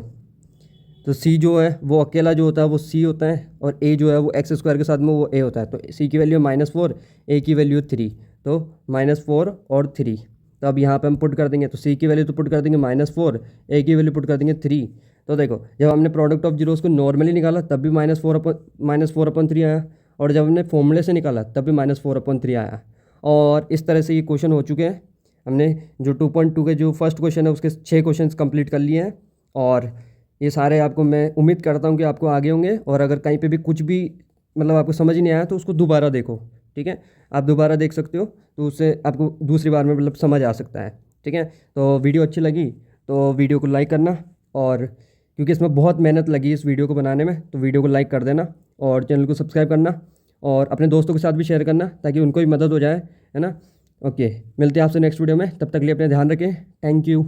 तो C जो है वो अकेला जो होता है वो C होता है, और A जो है वो x² के साथ में वो A होता है। तो C की वैल्यू -4, A की वैल्यू 3, तो -4 और 3। तो अब यहाँ पे हम पुट कर देंगे, तो C की वैल्यू तो पुट कर देंगे -4, A की वैल्यू पुट कर देंगे 3। तो देखो, जब हमने प्रोडक्ट ऑफ जीरोस को नॉर्मली निकाला तब भी -4/3 आया, और जब हमने फॉर्मूले से निकाला तब भी -4/3 आया। और इस तरह से ये क्वेश्चन हो चुके हैं। हमने जो 2.2 के जो फर्स्ट क्वेश्चन है उसके 6 क्वेश्चन कंप्लीट कर लिए हैं, और ये सारे आपको, मैं उम्मीद करता हूँ कि आपको आगे होंगे। और अगर कहीं पे भी कुछ भी मतलब आपको समझ नहीं आया तो उसको दोबारा देखो, ठीक है, आप दोबारा देख सकते हो, तो उससे आपको दूसरी बार में मतलब समझ आ सकता है, ठीक है। तो वीडियो अच्छी लगी तो वीडियो को लाइक करना, और क्योंकि इसमें बहुत मेहनत लगी इस वीडियो को बनाने में, तो वीडियो को लाइक कर देना, और चैनल को सब्सक्राइब करना, और अपने दोस्तों के साथ भी शेयर करना ताकि उनको भी मदद हो जाए, है ना। ओके, मिलते हैं आपसे नेक्स्ट वीडियो में, तब तक के लिए अपना ध्यान रखें। Thank you.